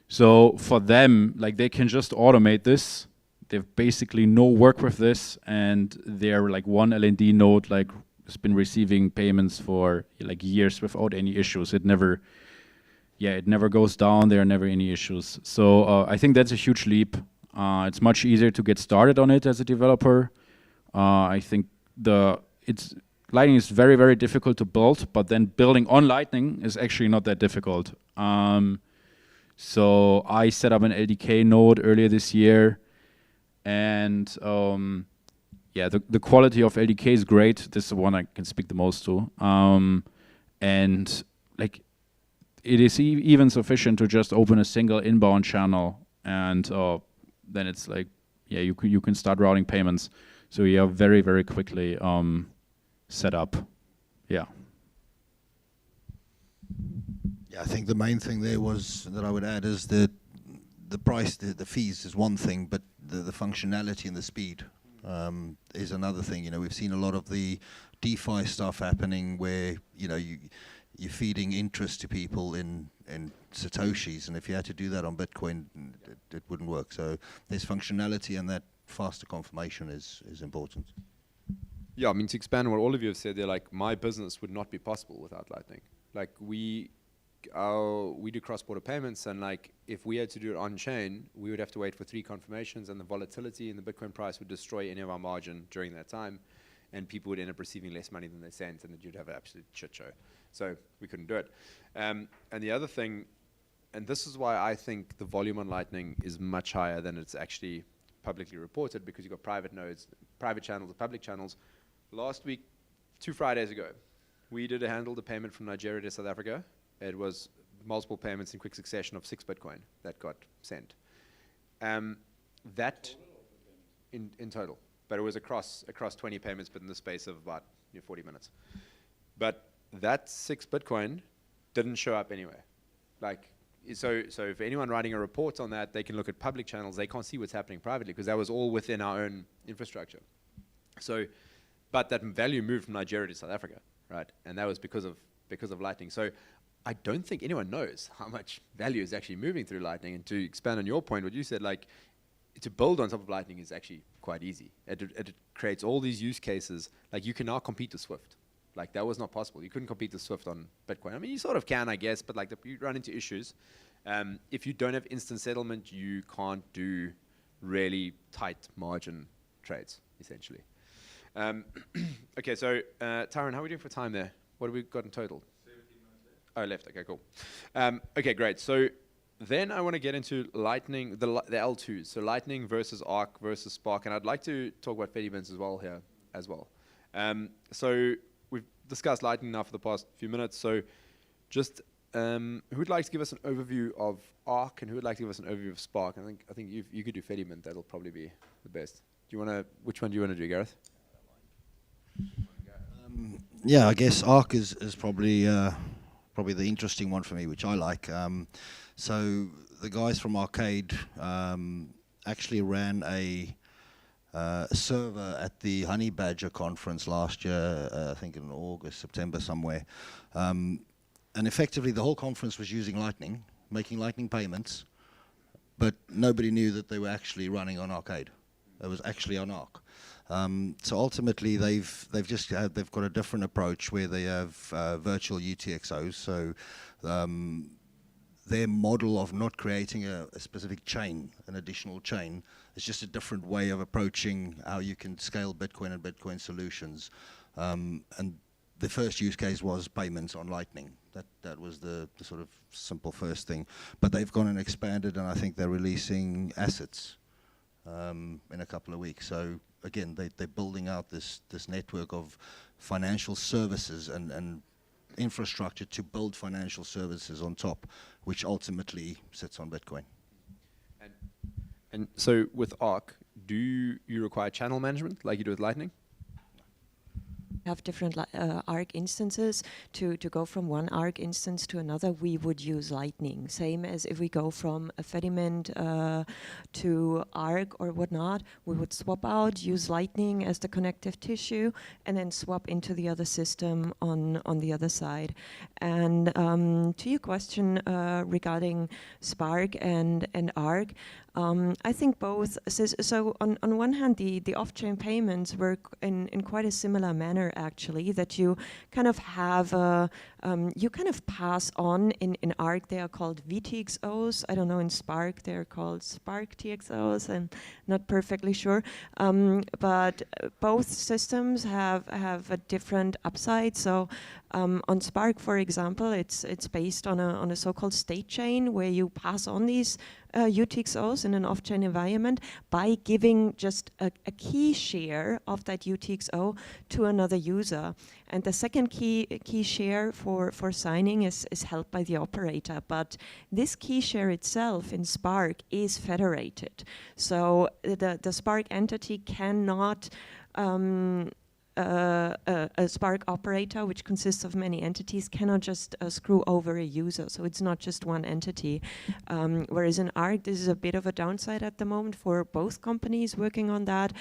So for them, like they can just automate this. They've basically no work with this, and they're like one LND node like has been receiving payments for like years without any issues. It never goes down. There are never any issues. So I think that's a huge leap. It's much easier to get started on it as a developer. I think Lightning is very, very difficult to build, but then building on Lightning is actually not that difficult. So I set up an LDK node earlier this year, and yeah, the quality of LDK is great. This is the one I can speak the most to. And like, it is even sufficient to just open a single inbound channel, and then it's like, yeah, you can start routing payments. So you are very, very quickly set up. Yeah. Yeah, I think the main thing there was that I would add is that the price, the fees is one thing, but the functionality and the speed is another thing. You know, we've seen a lot of the DeFi stuff happening where, you know, you're feeding interest to people in Satoshis, and if you had to do that on Bitcoin, it wouldn't work. So there's functionality, and that faster confirmation is important. Yeah, I mean, to expand on what all of you have said, they're like, my business would not be possible without Lightning. Like we do cross-border payments, and like if we had to do it on-chain, we would have to wait for 3 confirmations, and the volatility in the Bitcoin price would destroy any of our margin during that time, and people would end up receiving less money than they sent, and then you'd have an absolute shit show. So we couldn't do it. And the other thing, and this is why I think the volume on Lightning is much higher than it's actually publicly reported, because you've got private nodes, private channels, public channels. Last week, 2 Fridays ago, we did handle payment from Nigeria to South Africa. It was multiple payments in quick succession of 6 Bitcoin that got sent. That in total, but it was across 20 payments, but in the space of about 40 minutes. But that 6 Bitcoin didn't show up anywhere. Like, so if anyone writing a report on that, they can look at public channels. They can't see what's happening privately, because that was all within our own infrastructure. So, but that value moved from Nigeria to South Africa, right? And that was because of Lightning. So I don't think anyone knows how much value is actually moving through Lightning. And to expand on your point, what you said, like, to build on top of Lightning is actually quite easy. It creates all these use cases. Like, you can now compete with Swift. Like that was not possible. You couldn't compete with Swift on Bitcoin. I mean, you sort of can, I guess, but like you run into issues. If you don't have instant settlement, you can't do really tight margin trades, essentially. Okay, so Tyron, how are we doing for time there? What have we got in total? 17 minutes left. Oh, left. Okay, cool. Okay, great. So then I want to get into Lightning, the L2s. So Lightning versus Arc versus Spark, and I'd like to talk about Fedibands as well here as well. So we've discussed Lightning now for the past few minutes. So just who would like to give us an overview of Arc, and who would like to give us an overview of Spark? I think you could do Fediband. That'll probably be the best. Do you want to? Which one do you want to do, Gareth? Yeah, I guess Arc is probably the interesting one for me, which I like. So the guys from Arcade actually ran a server at the Honey Badger conference last year, I think in August, September somewhere. And effectively the whole conference was using Lightning, making Lightning payments, but nobody knew that they were actually running on Arcade. It was actually on Arc. So ultimately, they've got a different approach where they have virtual UTXOs. So their model of not creating a specific chain, an additional chain, is just a different way of approaching how you can scale Bitcoin and Bitcoin solutions. And the first use case was payments on Lightning. That was the sort of simple first thing. But they've gone and expanded, and I think they're releasing assets in a couple of weeks. So again, they're building out this network of financial services and infrastructure to build financial services on top, which ultimately sits on Bitcoin. And so with Arc, do you require channel management like you do with Lightning? Have different Arc instances. To go from one Arc instance to another, we would use Lightning. Same as if we go from a Fediment to Arc or whatnot, we would swap out, use Lightning as the connective tissue, and then swap into the other system on the other side. And to your question regarding Spark and Arc, I think both. So on one hand, the off-chain payments work in quite a similar manner, actually, that you kind of have you kind of pass on in Arc. They are called VTXOs. I don't know, in Spark they're called Spark TXOs. I'm not perfectly sure, but both systems have a different upside. So on Spark, for example, it's based on a so-called state chain where you pass on these UTXOs in an off-chain environment by giving just a key share of that UTXO to another user. And the second key share for signing is held by the operator. But this key share itself in Spark is federated. So the Spark entity cannot a Spark operator, which consists of many entities, cannot just screw over a user. So it's not just one entity. Whereas in Arc, this is a bit of a downside at the moment for both companies working on that,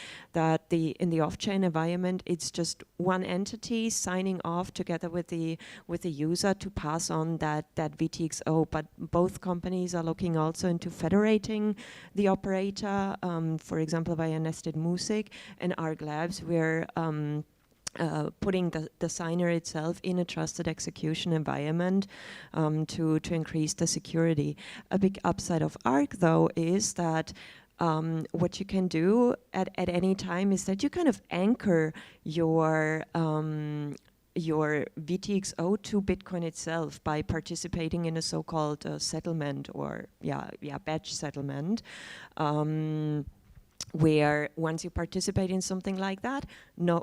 in the off-chain environment, it's just one entity signing off together with the user to pass on that VTXO. But both companies are looking also into federating the operator, for example, via nested music, and Arc Labs, where putting the signer itself in a trusted execution environment to increase the security. A big upside of Arc, though, is that what you can do at any time is that you kind of anchor your VTXO to Bitcoin itself by participating in a so-called settlement, or batch settlement. Where once you participate in something like that,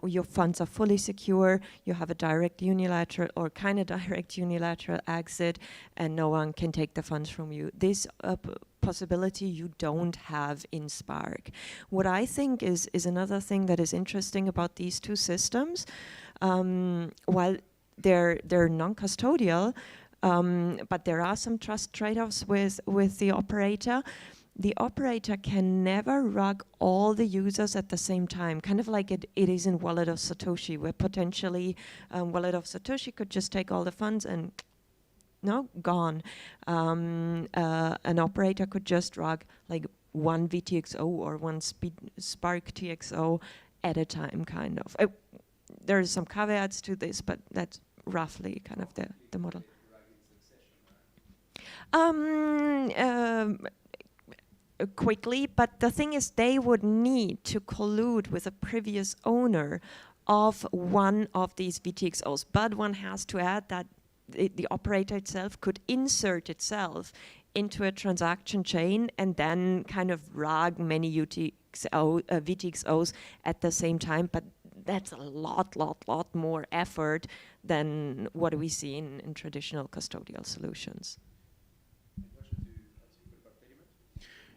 your funds are fully secure, you have a direct unilateral or kind of direct unilateral exit, and no one can take the funds from you. This possibility you don't have in Spark. What I think is another thing that is interesting about these two systems, while they're non-custodial, but there are some trust trade-offs with the operator. The operator can never rug all the users at the same time, kind of like it is in Wallet of Satoshi, where potentially Wallet of Satoshi could just take all the funds and gone. An operator could just rug like one VTXO or one Spark TXO at a time, kind of. there are some caveats to this, but that's roughly kind of the model. Quickly, but the thing is they would need to collude with a previous owner of one of these VTXOs, but one has to add that the operator itself could insert itself into a transaction chain and then kind of rug many VTXOs at the same time, but that's a lot more effort than what we see in traditional custodial solutions.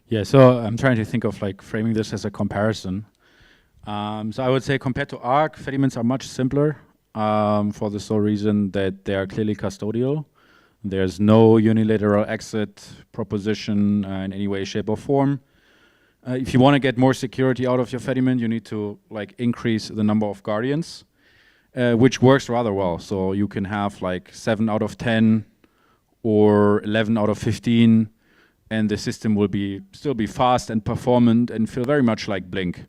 Yeah, so I'm trying to think of like framing this as a comparison. So I would say compared to ARC, Fediments are much simpler for the sole reason that they are clearly custodial. There's no unilateral exit proposition in any way, shape, or form. If you want to get more security out of your Fediment, you need to like increase the number of guardians, which works rather well. So you can have like 7 out of 10 or 11 out of 15, and the system will still be fast and performant and feel very much like Blink.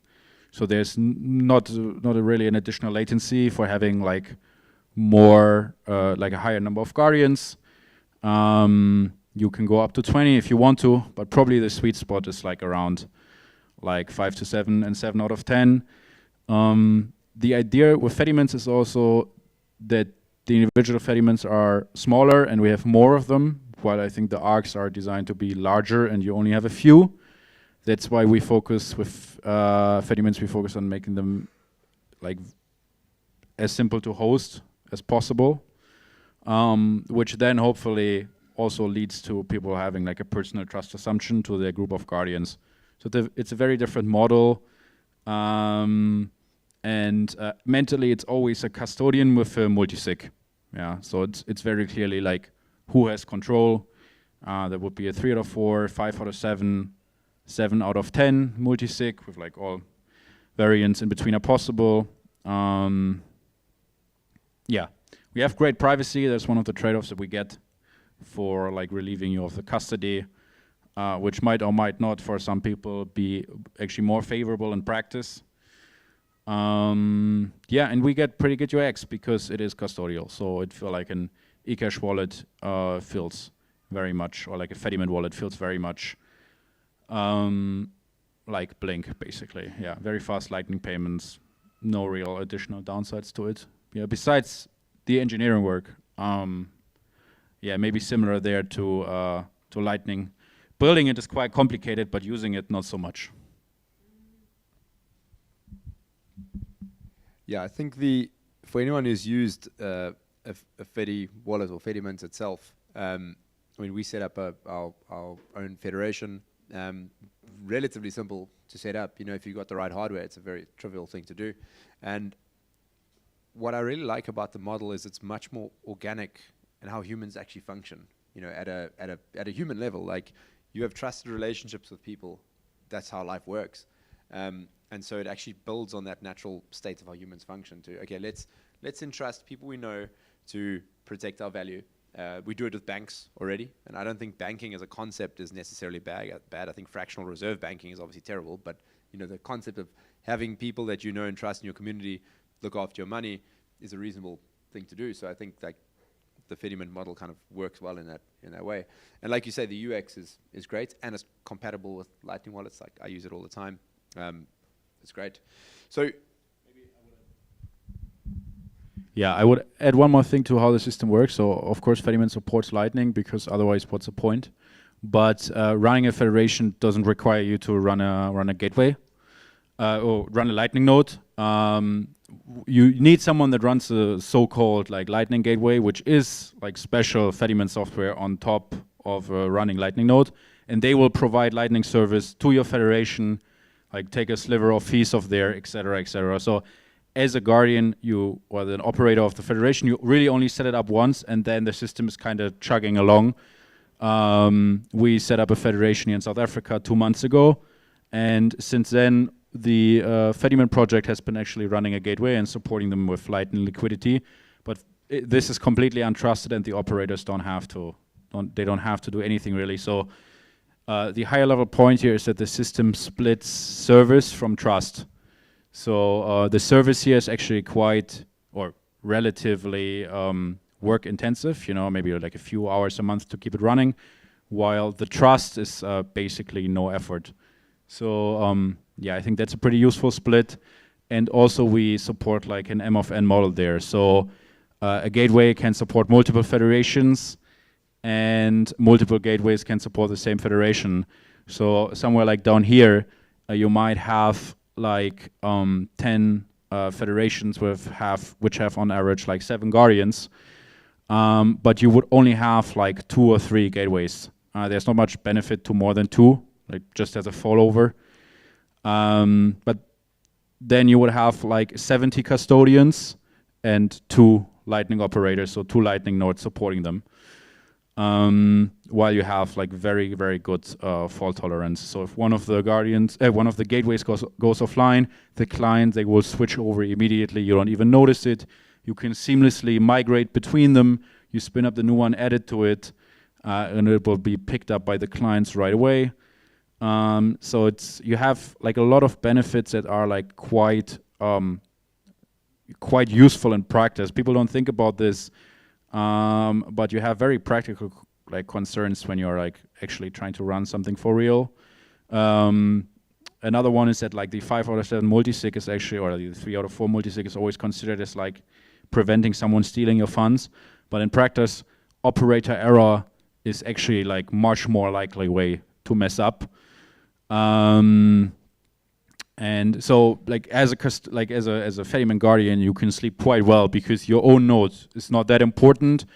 So there's not really an additional latency for having like more, like a higher number of guardians. You can go up to 20 if you want to, but probably the sweet spot is like around like 5 to 7 and 7 out of 10. The idea with Fediments is also that the individual Fediments are smaller and we have more of them, while I think the arcs are designed to be larger and you only have a few. That's why we focus with Fediments, we focus on making them like as simple to host as possible, which then hopefully also leads to people having like a personal trust assumption to their group of guardians. So it's a very different model. And mentally it's always a custodian with a multisig. Yeah, so it's very clearly like who has control. There would be a 3 out of 4, 5 out of 7, 7 out of 10 multisig with like all variants in between are possible. Yeah, we have great privacy. That's one of the trade-offs that we get for like relieving you of the custody, which might or might not for some people be actually more favorable in practice. Yeah, and we get pretty good UX because it is custodial. So it feels like an eCash wallet feels very much, or like a Fediment wallet feels very much like Blink, basically. Yeah, very fast Lightning payments, no real additional downsides to it. Yeah, besides the engineering work, yeah, maybe similar there to Lightning. Building it is quite complicated, but using it not so much. Yeah, I think for anyone who's used a Fedi wallet or Fediment itself, I mean, we set up our own federation, relatively simple to set up. You know, if you've got the right hardware, it's a very trivial thing to do. And what I really like about the model is it's much more organic in how humans actually function. You know, at a human level, like you have trusted relationships with people. That's how life works. And so it actually builds on that natural state of how humans function to, okay, let's entrust people we know to protect our value. We do it with banks already, and I don't think banking as a concept is necessarily bad. I think fractional reserve banking is obviously terrible, but you know, the concept of having people that you know and trust in your community look after your money is a reasonable thing to do. So I think like the Fediment model kind of works well in that way. And like you say, the UX is great and it's compatible with Lightning wallets. Like I use it all the time. It's great. So yeah, I would add one more thing to how the system works. So of course Fediment supports Lightning because otherwise what's the point? But running a federation doesn't require you to run a gateway or run a Lightning node. You need someone that runs a so-called like Lightning gateway, which is like special Fediment software on top of a running Lightning node, and they will provide Lightning service to your federation, like take a sliver of fees off there, etc., etc. So as a guardian, or the operator of the federation, you really only set it up once, and then the system is kind of chugging along. We set up a federation here in South Africa 2 months ago, and since then the Fediment project has been actually running a gateway and supporting them with Lightning liquidity. But this is completely untrusted, and the operators don't have to do anything really. So the higher level point here is that the system splits service from trust. So the service here is actually quite, or relatively work intensive, you know, maybe like a few hours a month to keep it running, while the trust is basically no effort. So yeah, I think that's a pretty useful split. And also we support like an M of N model there. So a gateway can support multiple federations, and multiple gateways can support the same federation. So somewhere like down here, you might have like 10 federations which have on average like 7 guardians, but you would only have like 2 or 3 gateways. There's not much benefit to more than 2, like just as a fallover. But then you would have like 70 custodians and 2 Lightning operators, so 2 Lightning nodes supporting them. While you have like very, very good fault tolerance. So if one of the gateways goes offline, the client, they will switch over immediately. You don't even notice it. You can seamlessly migrate between them. You spin up the new one, add it to it, and it will be picked up by the clients right away. So you have like a lot of benefits that are like quite useful in practice. People don't think about this. But you have very practical like concerns when you're like actually trying to run something for real. Another one is that like the 5 out of 7 multisig is actually, or the 3 out of 4 multisig is always considered as like preventing someone stealing your funds. But in practice, operator error is actually like much more likely way to mess up. And so, like as a Fediman guardian, you can sleep quite well because your own node is not that important.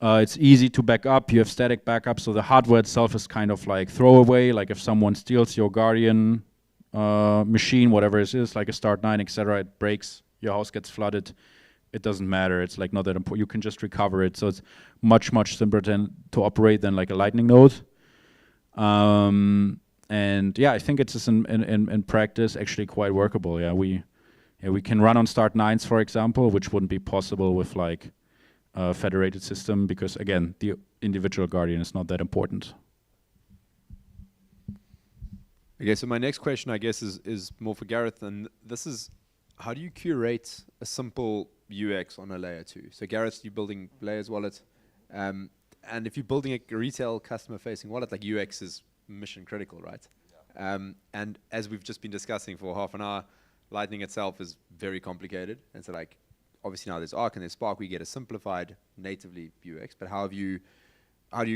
It's easy to back up. You have static backup, so the hardware itself is kind of like throwaway. Like if someone steals your guardian machine, whatever it is, like a Start9, etc., it breaks, your house gets flooded. It doesn't matter. It's like not that important. You can just recover it. So it's much, much simpler to operate than like a Lightning node. And yeah, I think it's just in practice actually quite workable. Yeah, we can run on Start9s, for example, which wouldn't be possible with like a federated system because again, the individual guardian is not that important. Okay, so my next question, I guess, is more for Gareth, and this is, how do you curate a simple UX on a layer 2? So Gareth, you're building Layers wallet, and if you're building a retail customer-facing wallet, like UX is mission critical, right? Yeah. And as we've just been discussing for half an hour, Lightning itself is very complicated. And so like, obviously now there's Arc and there's Spark, we get a simplified natively UX, but how do you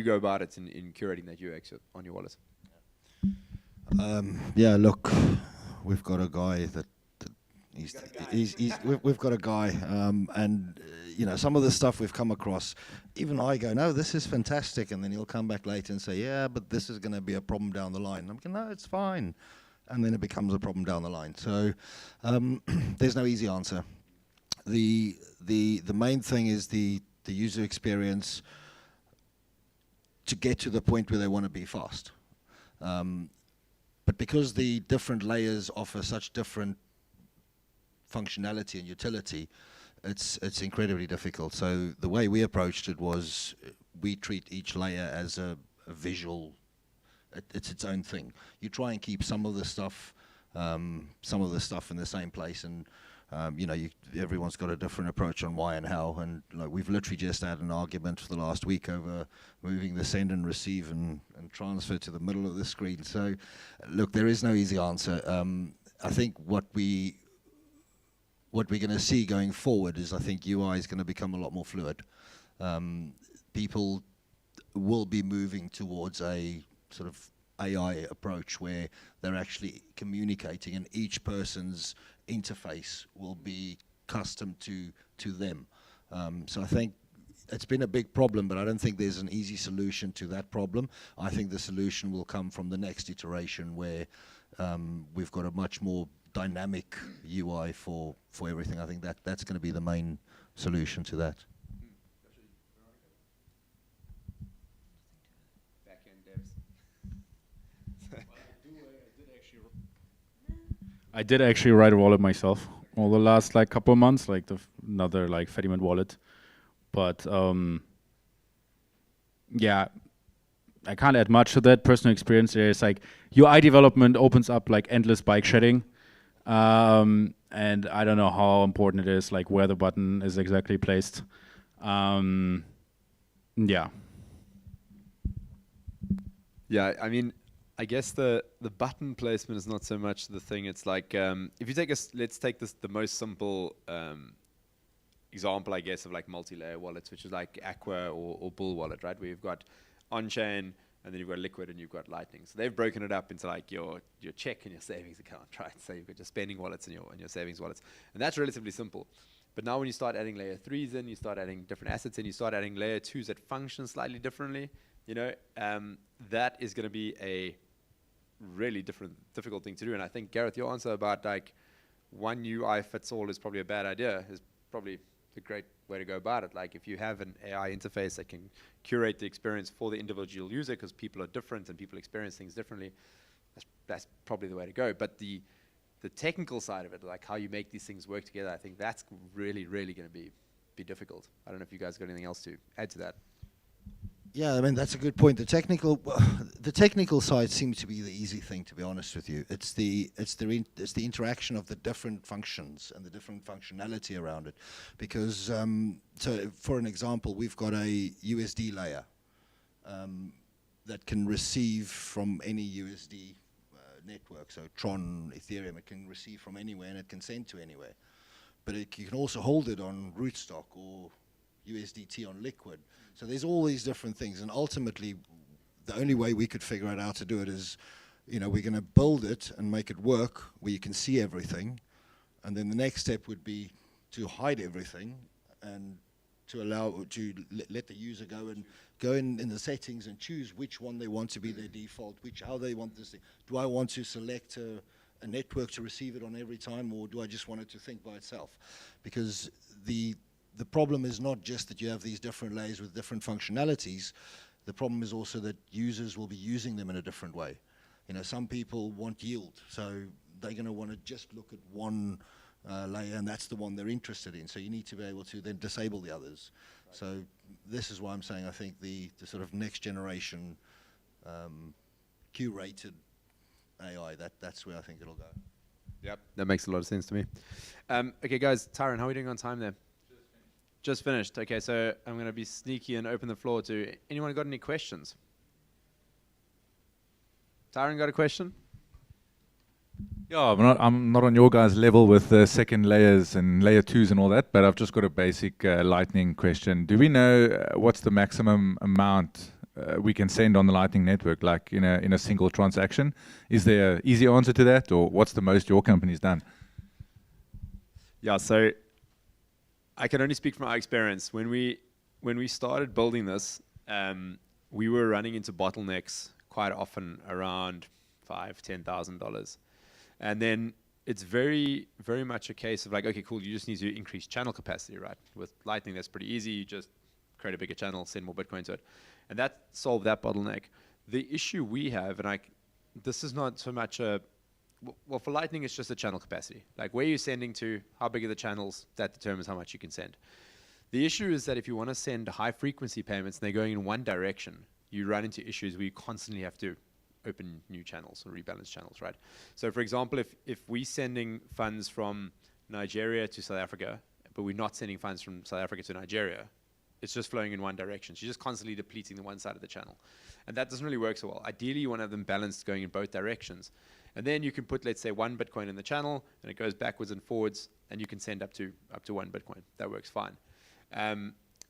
go about it in curating that UX on your wallet? Yeah, look, we've got a guy we've got a guy, and you know, some of the stuff we've come across, even I go, no, this is fantastic, and then he'll come back later and say, yeah, but this is going to be a problem down the line. And I'm going, no, it's fine, and then it becomes a problem down the line. So there's no easy answer. The main thing is the user experience to get to the point where they want to be fast. But because the different layers offer such different functionality and utility, it's incredibly difficult. So the way we approached it was we treat each layer as a visual. It's its own thing. You try and keep some of the stuff in the same place, and you know, everyone's got a different approach on why and how. And like, we've literally just had an argument for the last week over moving the send and receive and transfer to the middle of the screen. So look, there is no easy answer. I think what we're going to see going forward is, I think UI is going to become a lot more fluid. People will be moving towards a sort of AI approach where they're actually communicating, and each person's interface will be custom to them. So I think it's been a big problem, but I don't think there's an easy solution to that problem. I think the solution will come from the next iteration, where we've got a much more dynamic UI for everything. I think that's going to be the main solution to that. I did actually write a wallet myself all the last like couple of months, like another like Fediman wallet. But yeah, I can't add much to that. Personal experience there is like UI development opens up like endless bike shedding. And I don't know how important it is, like where the button is exactly placed. Yeah. Yeah, I mean, I guess the button placement is not so much the thing. It's like if you take let's take the most simple example, I guess, of like multi-layer wallets, which is like Aqua or Bull Wallet, right? Where you've got on-chain, and then you've got Liquid, and you've got Lightning. So they've broken it up into like your check and your savings account, right? So you've got your spending wallets and your savings wallets, and that's relatively simple. But now when you start adding layer 3s in, you start adding different assets in, you start adding layer 2s that function slightly differently, you know, that is going to be a really difficult thing to do. And I think, Gareth, your answer about like one UI fits all is probably a bad idea is probably the great way to go about it. Like if you have an AI interface that can curate the experience for the individual user, because people are different and people experience things differently, that's probably the way to go. But the technical side of it, like how you make these things work together, I think that's really going to be difficult. I don't know if you guys got anything else to add to that. Yeah, I mean, that's a good point. The technical side seems to be the easy thing, to be honest with you. It's the interaction of the different functions and the different functionality around it. Because, so for an example, we've got a USD layer that can receive from any USD network. So Tron, Ethereum, it can receive from anywhere and it can send to anywhere. But you can also hold it on rootstock or USDT on Liquid. So there's all these different things, and ultimately, the only way we could figure out how to do it is, you know, we're going to build it and make it work where you can see everything, and then the next step would be to hide everything and to let the user go in the settings and choose which one they want to be their default, how they want this thing. Do I want to select a network to receive it on every time, or do I just want it to think by itself? Because the problem is not just that you have these different layers with different functionalities. The problem is also that users will be using them in a different way. You know, some people want yield, so they're going to want to just look at one layer, and that's the one they're interested in. So you need to be able to then disable the others. Right. So this is why I'm saying I think the sort of next generation curated AI, that's where I think it'll go. Yep, that makes a lot of sense to me. Okay, guys, Tyron, how are we doing on time there? Just finished. Okay, so I'm going to be sneaky and open the floor to anyone got any questions? Tyron, got a question? Yeah, I'm not on your guys' level with the second layers and layer 2s and all that, but I've just got a basic Lightning question. Do we know what's the maximum amount we can send on the Lightning network, like in a single transaction? Is there an easy answer to that, or what's the most your company's done? Yeah, so I can only speak from our experience. When we started building this, we were running into bottlenecks quite often around $5,000-$10,000, and then it's very much a case of like, okay, cool, you just need to increase channel capacity, right? With Lightning, that's pretty easy. You just create a bigger channel, send more Bitcoin to it, and that solved that bottleneck. The issue we have, and this is not so much well, for Lightning, it's just the channel capacity. Like where you're sending to, how big are the channels, that determines how much you can send. The issue is that if you want to send high frequency payments and they're going in one direction, you run into issues where you constantly have to open new channels or rebalance channels, right? So for example, if we're sending funds from Nigeria to South Africa, but we're not sending funds from South Africa to Nigeria, it's just flowing in one direction. So you're just constantly depleting the one side of the channel. And that doesn't really work so well. Ideally, you want to have them balanced going in both directions. And then you can put, let's say, 1 Bitcoin in the channel, and it goes backwards and forwards, and you can send up to 1 Bitcoin. That works fine.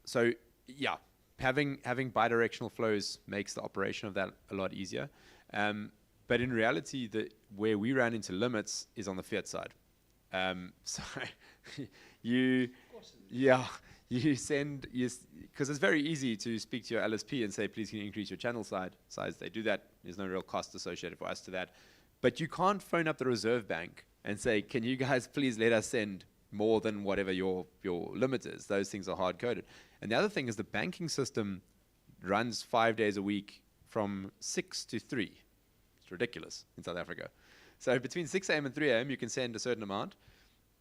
So yeah, having bidirectional flows makes the operation of that a lot easier. But in reality, where we ran into limits is on the fiat side. So you send, because it's very easy to speak to your LSP and say, please can you increase your channel size. They do that. There's no real cost associated for us to that. But you can't phone up the Reserve Bank and say, can you guys please let us send more than whatever your limit is. Those things are hard-coded. And the other thing is the banking system runs 5 days a week from 6 to 3. It's ridiculous in South Africa. So between 6 a.m. and 3 a.m. you can send a certain amount,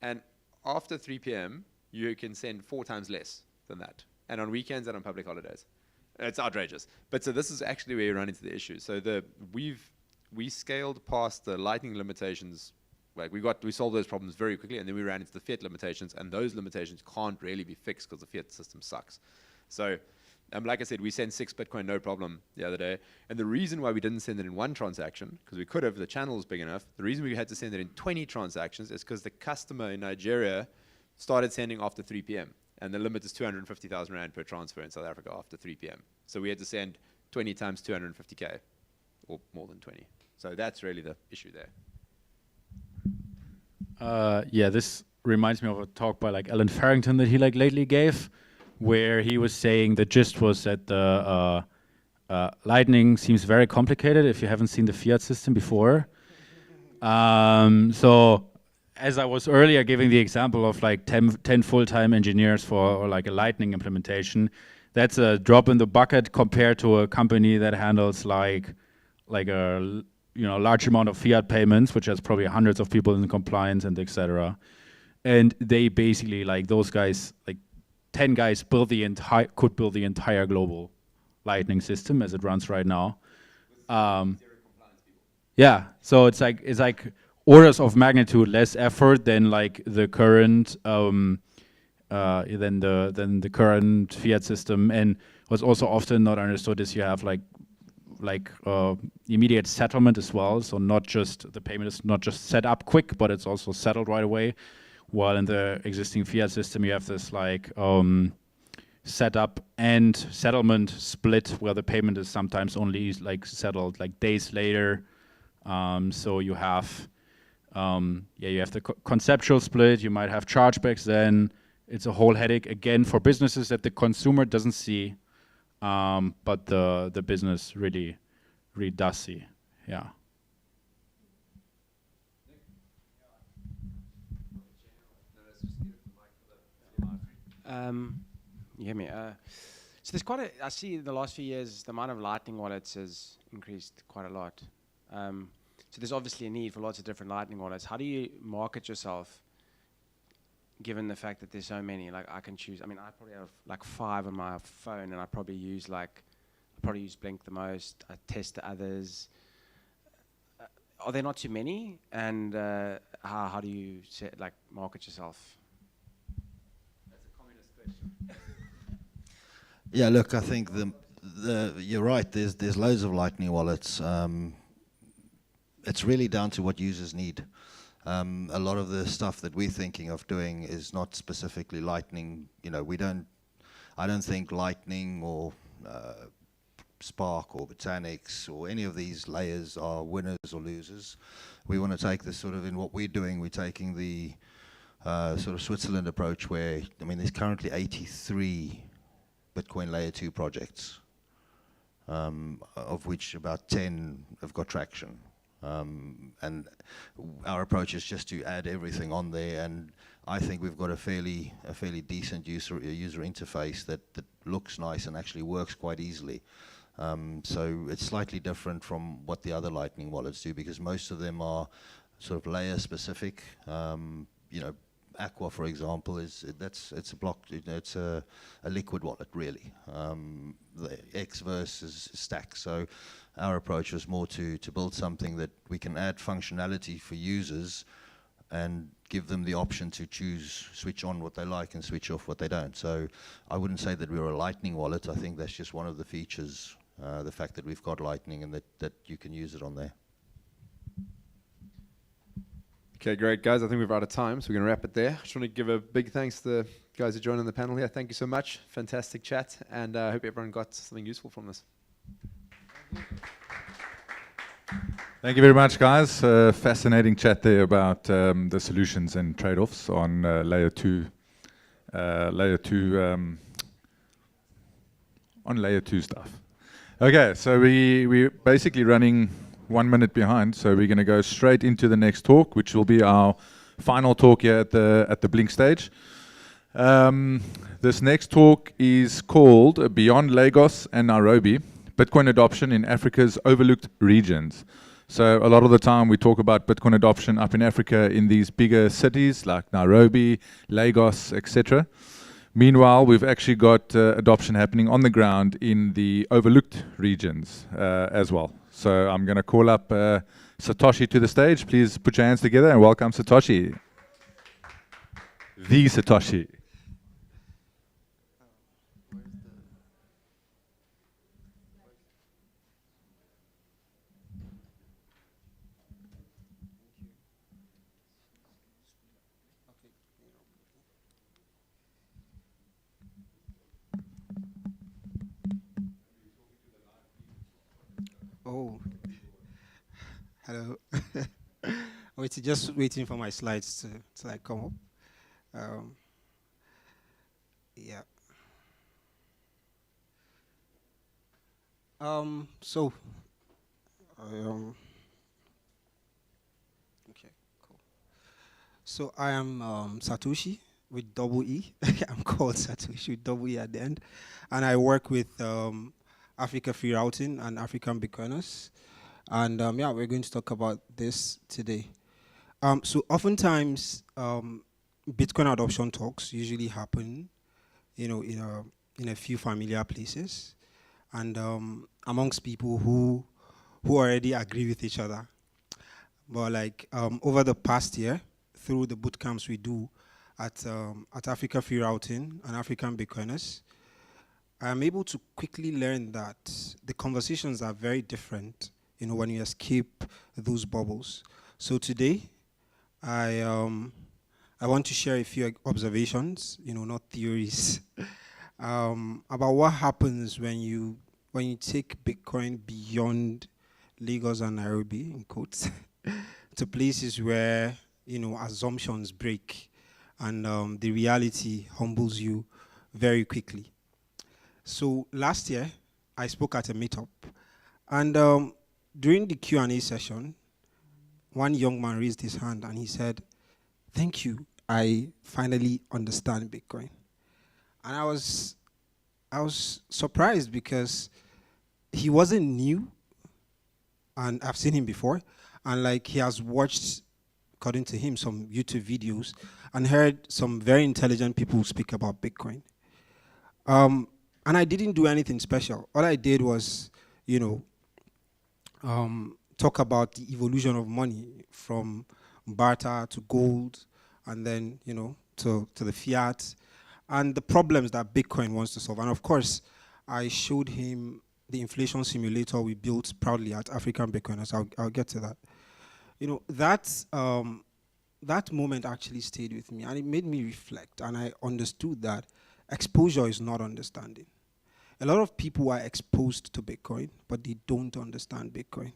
and after 3 p.m. you can send 4 times less than that, and on weekends and on public holidays. It's outrageous. But so this is actually where you run into the issue. So we scaled past the Lightning limitations Like we solved those problems very quickly, and then we ran into the fiat limitations, and those limitations can't really be fixed because the fiat system sucks. So, like I said, we sent 6 Bitcoin no problem the other day, and the reason why we didn't send it in 1 transaction, because we could have, the channel was big enough, the reason we had to send it in 20 transactions is because the customer in Nigeria started sending after 3 p.m., and the limit is 250,000 Rand per transfer in South Africa after 3 p.m. So we had to send 20 times 250K, or more than 20. So that's really the issue there. Yeah, this reminds me of a talk by like Alan Farrington that he like lately gave, where he was saying the gist was that the Lightning seems very complicated if you haven't seen the fiat system before. So as I was earlier giving the example of like 10 full-time engineers for like a Lightning implementation, that's a drop in the bucket compared to a company that handles like a large amount of fiat payments, which has probably hundreds of people in compliance and etc. And they basically, like those guys, like 10 guys could build the entire global Lightning system as it runs right now. Yeah, so it's like orders of magnitude less effort than like the current than the current fiat system. And what's also often not understood is you have like immediate settlement as well. So not just the payment is not just set up quick, but it's also settled right away. While in the existing fiat system, you have this like setup and settlement split, where the payment is sometimes only like settled like days later. So you have you have the conceptual split. You might have chargebacks. Then it's a whole headache again for businesses that the consumer doesn't see. But the business really does see, yeah. You hear me? So there's I see in the last few years, the amount of Lightning wallets has increased quite a lot. So there's obviously a need for lots of different Lightning wallets. How do you market yourself, given the fact that there's so many? Like I can choose, I probably have like 5 on my phone, and I probably use Blink the most. I test the others. Are there not too many? And how do you market yourself? That's a communist question. Yeah, look, I think you're right. There's loads of Lightning wallets. It's really down to what users need. A lot of the stuff that we're thinking of doing is not specifically Lightning. I don't think Lightning or Spark or Botanics or any of these layers are winners or losers. We want to take this sort of, in what we're doing, we're taking the sort of Switzerland approach where, there's currently 83 Bitcoin Layer 2 projects, of which about 10 have got traction. And our approach is just to add everything on there, and I think we've got a fairly decent user interface that looks nice and actually works quite easily. So it's slightly different from what the other Lightning wallets do, because most of them are sort of layer specific. Aqua, for example, it's a block. It's a liquid wallet, really. The X versus Stack. So our approach was more to build something that we can add functionality for users and give them the option to switch on what they like and switch off what they don't. So I wouldn't say that we're a Lightning wallet. I think that's just one of the features, the fact that we've got Lightning and that you can use it on there. Okay, great, guys. I think we're out of time, so we're going to wrap it there. I just want to give a big thanks to the guys who joined on the panel here. Thank you so much. Fantastic chat, and I hope everyone got something useful from this. Thank you very much, guys. Fascinating chat there about the solutions and trade-offs on layer 2 stuff. Okay, so we're basically running 1 minute behind, so we're going to go straight into the next talk, which will be our final talk here at the Blink stage. This next talk is called Beyond Lagos and Nairobi, Bitcoin Adoption in Africa's Overlooked Regions. So a lot of the time we talk about Bitcoin adoption up in Africa in these bigger cities like Nairobi, Lagos, etc. Meanwhile, we've actually got adoption happening on the ground in the overlooked regions as well. So I'm going to call up Satoshi to the stage. Please put your hands together and welcome Satoshi. The Satoshi. Oh, hello. Just waiting for my slides to like come up. Yeah. So, okay, cool. So I am Satoshi with double E. I'm called Satoshi with double E at the end, and I work with Africa Free Routing and African Bitcoiners. And yeah, we're going to talk about this today. So oftentimes, Bitcoin adoption talks usually happen, you know, in a few familiar places, and amongst people who already agree with each other. But like over the past year, through the boot camps we do at Africa Free Routing and African Bitcoiners, I'm able to quickly learn that the conversations are very different, you know, when you escape those bubbles. So today, I want to share a few observations, you know, not theories, about what happens when you take Bitcoin beyond Lagos and Nairobi, in quotes, to places where, you know, assumptions break and the reality humbles you very quickly. So last year, I spoke at a meetup, and during the Q&A session, one young man raised his hand and he said, "Thank you, I finally understand Bitcoin." And I was surprised because he wasn't new, and I've seen him before, and like he has watched, according to him, some YouTube videos and heard some very intelligent people speak about Bitcoin. And I didn't do anything special. All I did was, you know, talk about the evolution of money from barter to gold, and then, you know, to the fiat, and the problems that Bitcoin wants to solve. And of course, I showed him the inflation simulator we built proudly at African Bitcoiners. I'll get to that. You know, that moment actually stayed with me, and it made me reflect, and I understood that exposure is not understanding. A lot of people are exposed to Bitcoin, but they don't understand Bitcoin.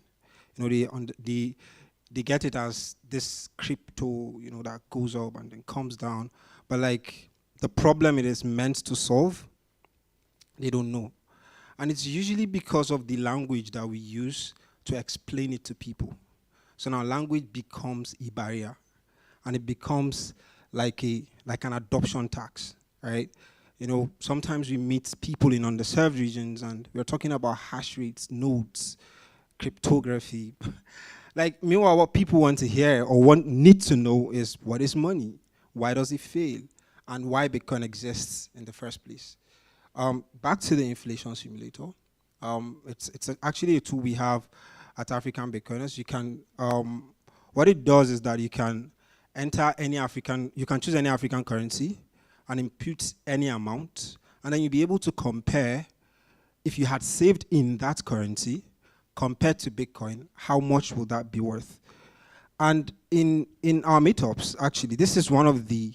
You know, they get it as this crypto, you know, that goes up and then comes down. But like the problem it is meant to solve, they don't know. And it's usually because of the language that we use to explain it to people. So now language becomes a barrier, and it becomes like an adoption tax, right? You know, sometimes we meet people in underserved regions and we're talking about hash rates, nodes, cryptography. Like, meanwhile, what people want to hear or need to know is, what is money? Why does it fail? And why Bitcoin exists in the first place. Back to the inflation simulator. It's actually a tool we have at African Bitcoiners. You can, what it does is that you can enter you can choose any African currency and impute any amount, and then you'll be able to compare, if you had saved in that currency compared to Bitcoin, how much would that be worth? And in our meetups, actually, this is one of the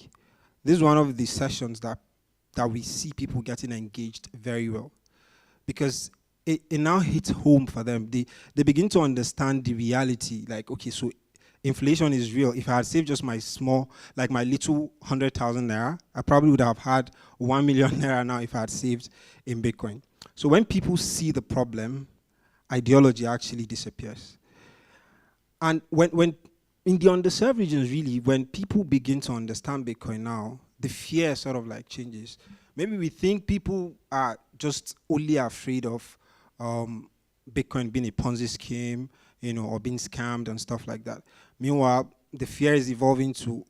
sessions that we see people getting engaged very well, because it now hits home for them. They begin to understand the reality, like, okay, so inflation is real. If I had saved just my small, like my little 100,000 naira, I probably would have had 1 million naira now if I had saved in Bitcoin. So when people see the problem, ideology actually disappears. And when in the underserved regions, really, when people begin to understand Bitcoin now, the fear sort of like changes. Maybe we think people are just only afraid of Bitcoin being a Ponzi scheme, you know, or being scammed and stuff like that. Meanwhile, the fear is evolving to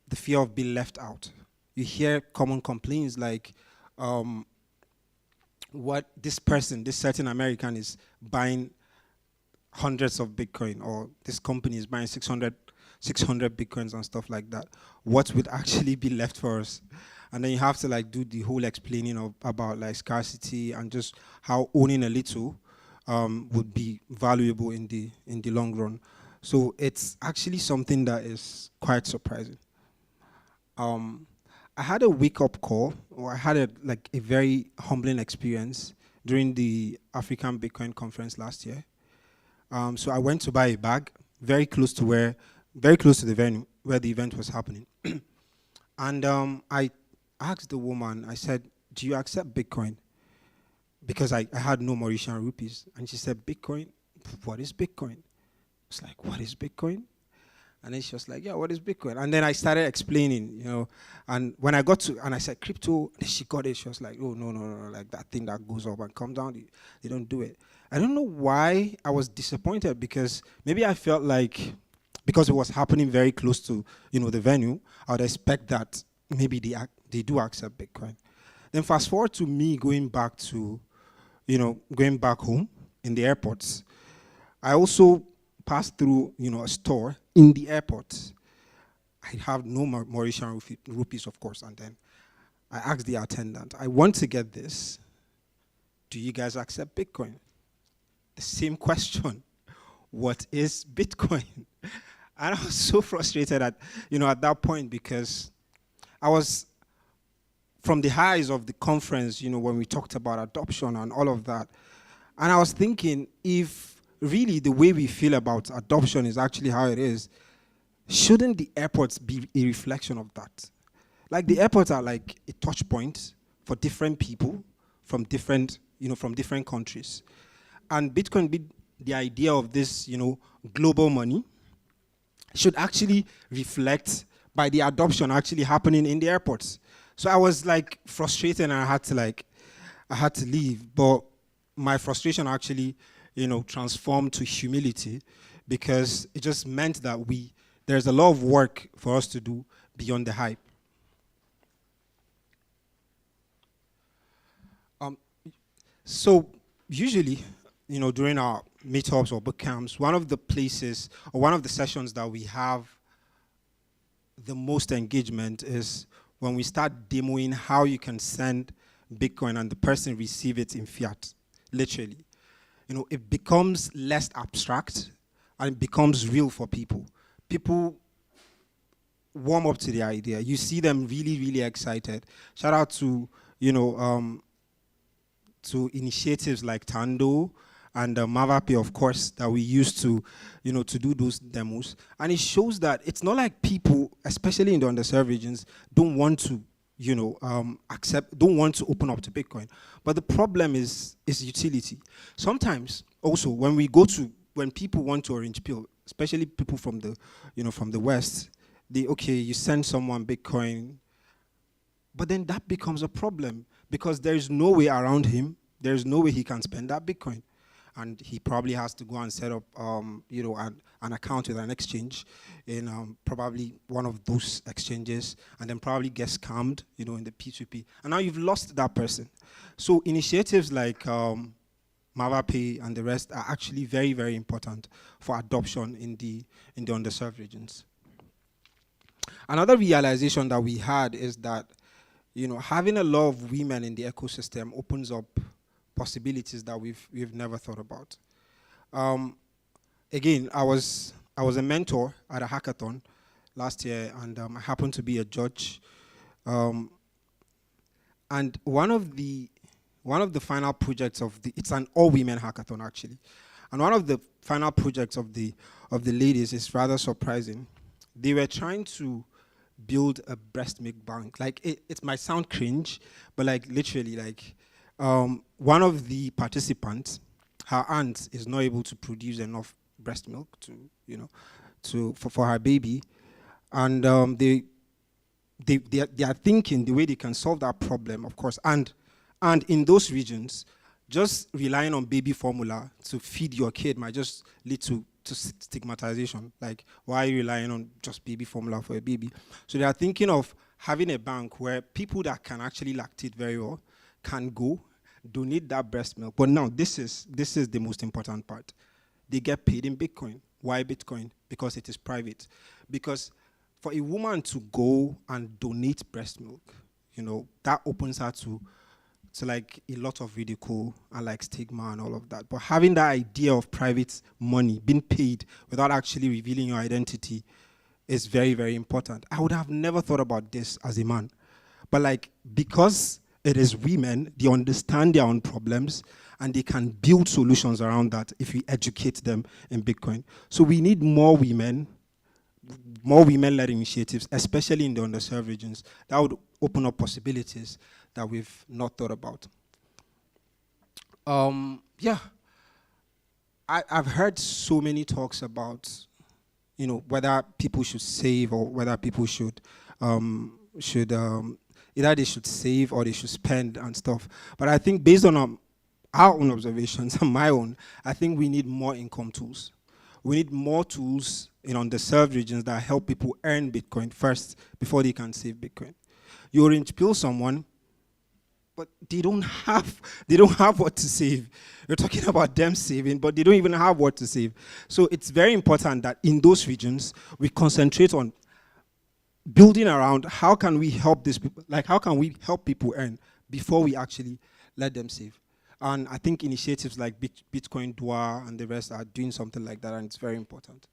the fear of being left out. You hear common complaints like, what this person, this certain American, is buying hundreds of Bitcoin, or this company is buying 600 Bitcoins and stuff like that, what would actually be left for us? And then you have to like do the whole explaining of about like scarcity and just how owning a little would be valuable in the long run. So it's actually something that is quite surprising. I had a wake-up call, or I had a very humbling experience during the African Bitcoin conference last year. So I went to buy a bag very close to the venue where the event was happening. And I asked the woman, I said, "Do you accept Bitcoin?" Because I had no Mauritian rupees. And she said, "Bitcoin? What is Bitcoin?" I was like, "What is Bitcoin?" And then she was like, "Yeah, what is Bitcoin?" And then I started explaining, and when I got to, and I said crypto, and she got it. She was like, "Oh, no, like that thing that goes up and comes down, they don't do it." I don't know why I was disappointed, because maybe I felt like, because it was happening very close to, the venue, I would expect that maybe they do accept Bitcoin. Then fast forward to me going back home in the airports. I also passed through, a store in the airport. I have no Mauritian rupees, of course, and then I asked the attendant, "I want to get this. Do you guys accept Bitcoin?" The same question. What is Bitcoin? And I was so frustrated at that point, because I was, from the highs of the conference, when we talked about adoption and all of that, and I was thinking, if really the way we feel about adoption is actually how it is, shouldn't the airports be a reflection of that? Like, the airports are like a touch point for different people from different countries. And Bitcoin, the idea of this, global money, should actually reflect by the adoption actually happening in the airports. So I was like frustrated, and I had to leave. But my frustration actually, transformed to humility, because it just meant that there's a lot of work for us to do beyond the hype. So usually, during our meetups or boot camps, one of the places or one of the sessions that we have the most engagement is when we start demoing how you can send Bitcoin and the person receive it in fiat, literally. It becomes less abstract and it becomes real for people. People warm up to the idea. You see them really, really excited. Shout out to, to initiatives like Tando and Mavapi, of course, that we used to, to do those demos. And it shows that it's not like people, especially in the underserved regions, don't want to, don't want to open up to Bitcoin. But the problem is utility. Sometimes, also, when people want to orange pill, especially people from the, from the West, you send someone Bitcoin, but then that becomes a problem, because there is no way around him. There is no way he can spend that Bitcoin. And he probably has to go and set up, an account with an exchange in probably one of those exchanges, and then probably get scammed, in the P2P. And now you've lost that person. So initiatives like MavaPay and the rest are actually very, very important for adoption in the underserved regions. Another realization that we had is that, having a lot of women in the ecosystem opens up possibilities that we've never thought about. Again, I was a mentor at a hackathon last year, and I happened to be a judge. And one of the final projects it's an all-women hackathon actually, and one of the final projects of the ladies is rather surprising. They were trying to build a breast milk bank. Like, it might sound cringe, but like literally, like one of the participants, her aunt is not able to produce enough breast milk for her baby, and they are thinking the way they can solve that problem, of course, and in those regions, just relying on baby formula to feed your kid might just lead to stigmatization. Like, why are you relying on just baby formula for a baby? So they are thinking of having a bank where people that can actually lactate very well can go donate that breast milk. But now this is the most important part. they get paid in Bitcoin. Why Bitcoin? Because it is private. Because for a woman to go and donate breast milk, you know, that opens her to like a lot of ridicule and like stigma and all of that. But having that idea of private money being paid without actually revealing your identity is very, very important. I would have never thought about this as a man. But like, because it is women, they understand their own problems and they can build solutions around that if we educate them in Bitcoin. So we need more women-led initiatives, especially in the underserved regions. That would open up possibilities that we've not thought about. Yeah, I've heard so many talks about, you know, whether people should save or whether people should either they should save or they should spend and stuff. But I think based on our own observations and my own, I think we need more income tools. We need more tools in underserved regions that help people earn Bitcoin first before they can save Bitcoin. You orange pill someone, but they don't have what to save. You're talking about them saving, but they don't even have what to save. So it's very important that in those regions we concentrate on building around how can we help these people, like how can we help people earn before we actually let them save. And I think initiatives like Bitcoin Dua and the rest are doing something like that, and it's very important.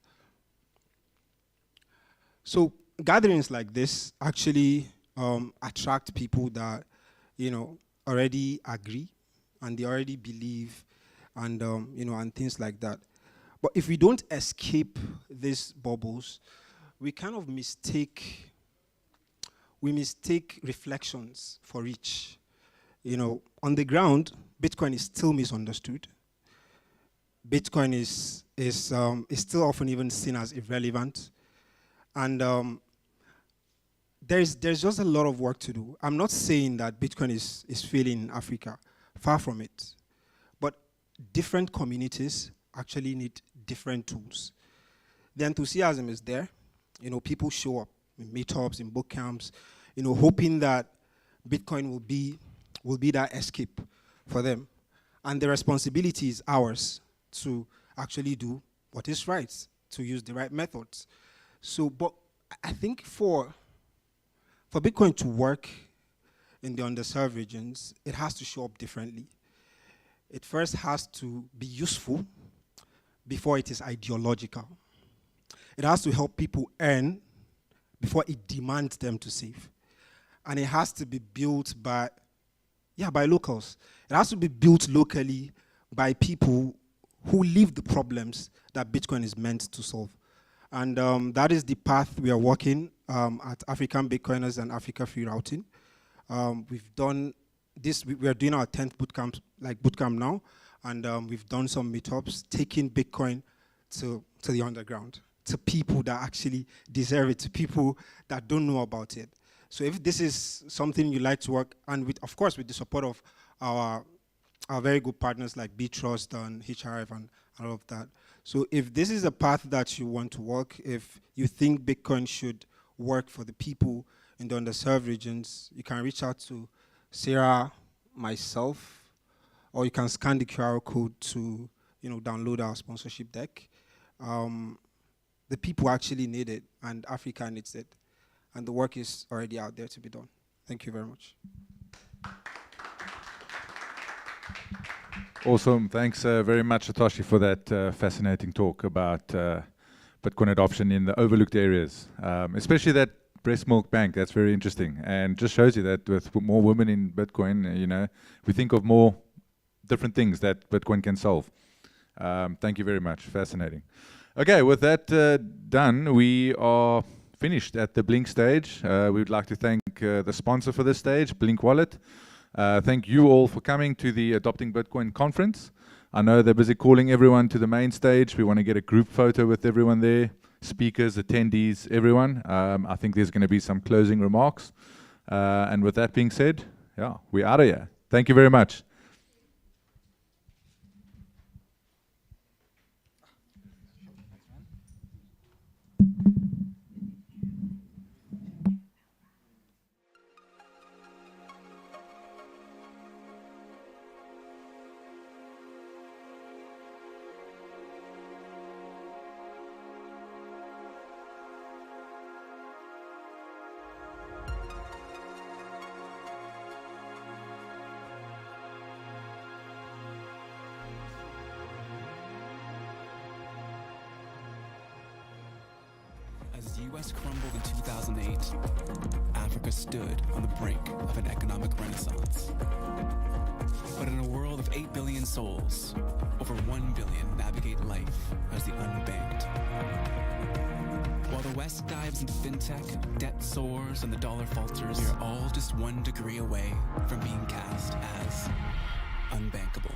So gatherings like this actually attract people that, you know, already agree and they already believe and, you know, and things like that. But if we don't escape these bubbles, we kind of mistake reflections for reach. You know, on the ground, Bitcoin is still misunderstood. Bitcoin is still often even seen as irrelevant. And there's just a lot of work to do. I'm not saying that Bitcoin is failing in Africa. Far from it. But different communities actually need different tools. The enthusiasm is there. You know, people show up in meetups, in boot camps, you know, hoping that Bitcoin will be that escape for them. And the responsibility is ours to actually do what is right, to use the right methods. So, but I think for Bitcoin to work in the underserved regions, it has to show up differently. It first has to be useful before it is ideological. It has to help people earn before it demands them to save. And it has to be built by locals. It has to be built locally by people who live the problems that Bitcoin is meant to solve. And that is the path we are walking at African Bitcoiners and Africa Free Routing. We've done this, we are doing our 10th bootcamp now, and we've done some meetups, taking Bitcoin to the underground, to people that actually deserve it, to people that don't know about it. So if this is something you like to work, and with, of course, with the support of our very good partners like BTrust and HRF and all of that. So if this is a path that you want to walk, if you think Bitcoin should work for the people in the underserved regions, you can reach out to Sarah, myself, or you can scan the QR code to, you know, download our sponsorship deck. The people actually need it, and Africa needs it. And the work is already out there to be done. Thank you very much. Awesome. Thanks very much, Satoshi, for that fascinating talk about Bitcoin adoption in the overlooked areas, especially that breast milk bank. That's very interesting, and just shows you that with more women in Bitcoin, you know, we think of more different things that Bitcoin can solve. Thank you very much. Fascinating. Okay, with that done, we are finished at the Blink stage. We would like to thank the sponsor for this stage, Blink Wallet. Thank you all for coming to the Adopting Bitcoin conference. I know they're busy calling everyone to the main stage. We want to get a group photo with everyone there, speakers, attendees, everyone. I think there's going to be some closing remarks. And with that being said, yeah, we're out of here. Thank you very much. As the US crumbled in 2008, Africa stood on the brink of an economic renaissance. But in a world of 8 billion souls, over 1 billion navigate life as the unbanked. While the West dives into fintech, debt soars, and the dollar falters, we are all just 1 degree away from being cast as unbankable.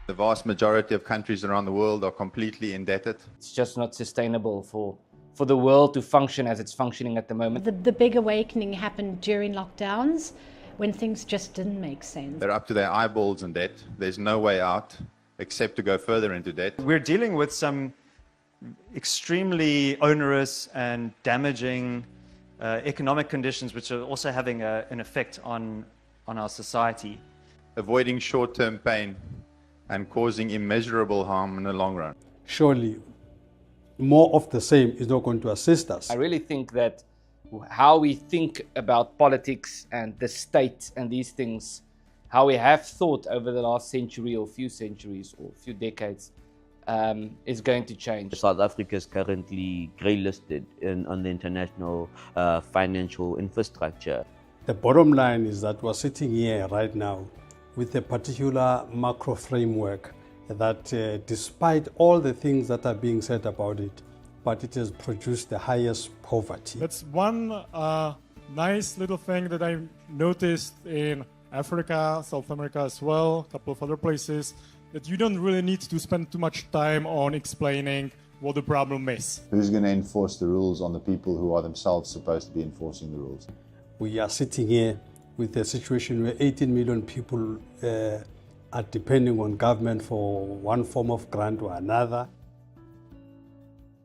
The vast majority of countries around the world are completely indebted. It's just not sustainable for the world to function as it's functioning at the moment. The big awakening happened during lockdowns when things just didn't make sense. They're up to their eyeballs in debt. There's no way out except to go further into debt. We're dealing with some extremely onerous and damaging economic conditions which are also having an effect on our society. Avoiding short-term pain and causing immeasurable harm in the long run. Surely, more of the same is not going to assist us. I really think that how we think about politics and the state and these things, how we have thought over the last century or few centuries or few decades, is going to change. South Africa is currently grey-listed on the international financial infrastructure. The bottom line is that we're sitting here right now with a particular macro framework that despite all the things that are being said about it, but it has produced the highest poverty. That's one nice little thing that I noticed in Africa, South America as well, a couple of other places, that you don't really need to spend too much time on explaining what the problem is. Who's going to enforce the rules on the people who are themselves supposed to be enforcing the rules? We are sitting here with a situation where 18 million people are depending on government for one form of grant or another.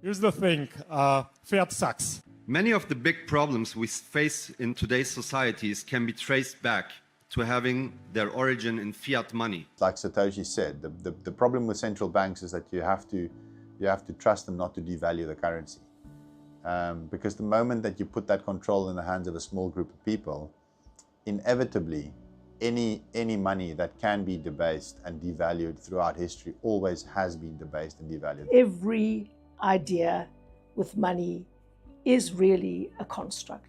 Here's the thing, fiat sucks. Many of the big problems we face in today's societies can be traced back to having their origin in fiat money. Like Satoshi said, the problem with central banks is that you have to trust them not to devalue the currency. Because the moment that you put that control in the hands of a small group of people, inevitably, any money that can be debased and devalued throughout history always has been debased and devalued. Every idea with money is really a construct.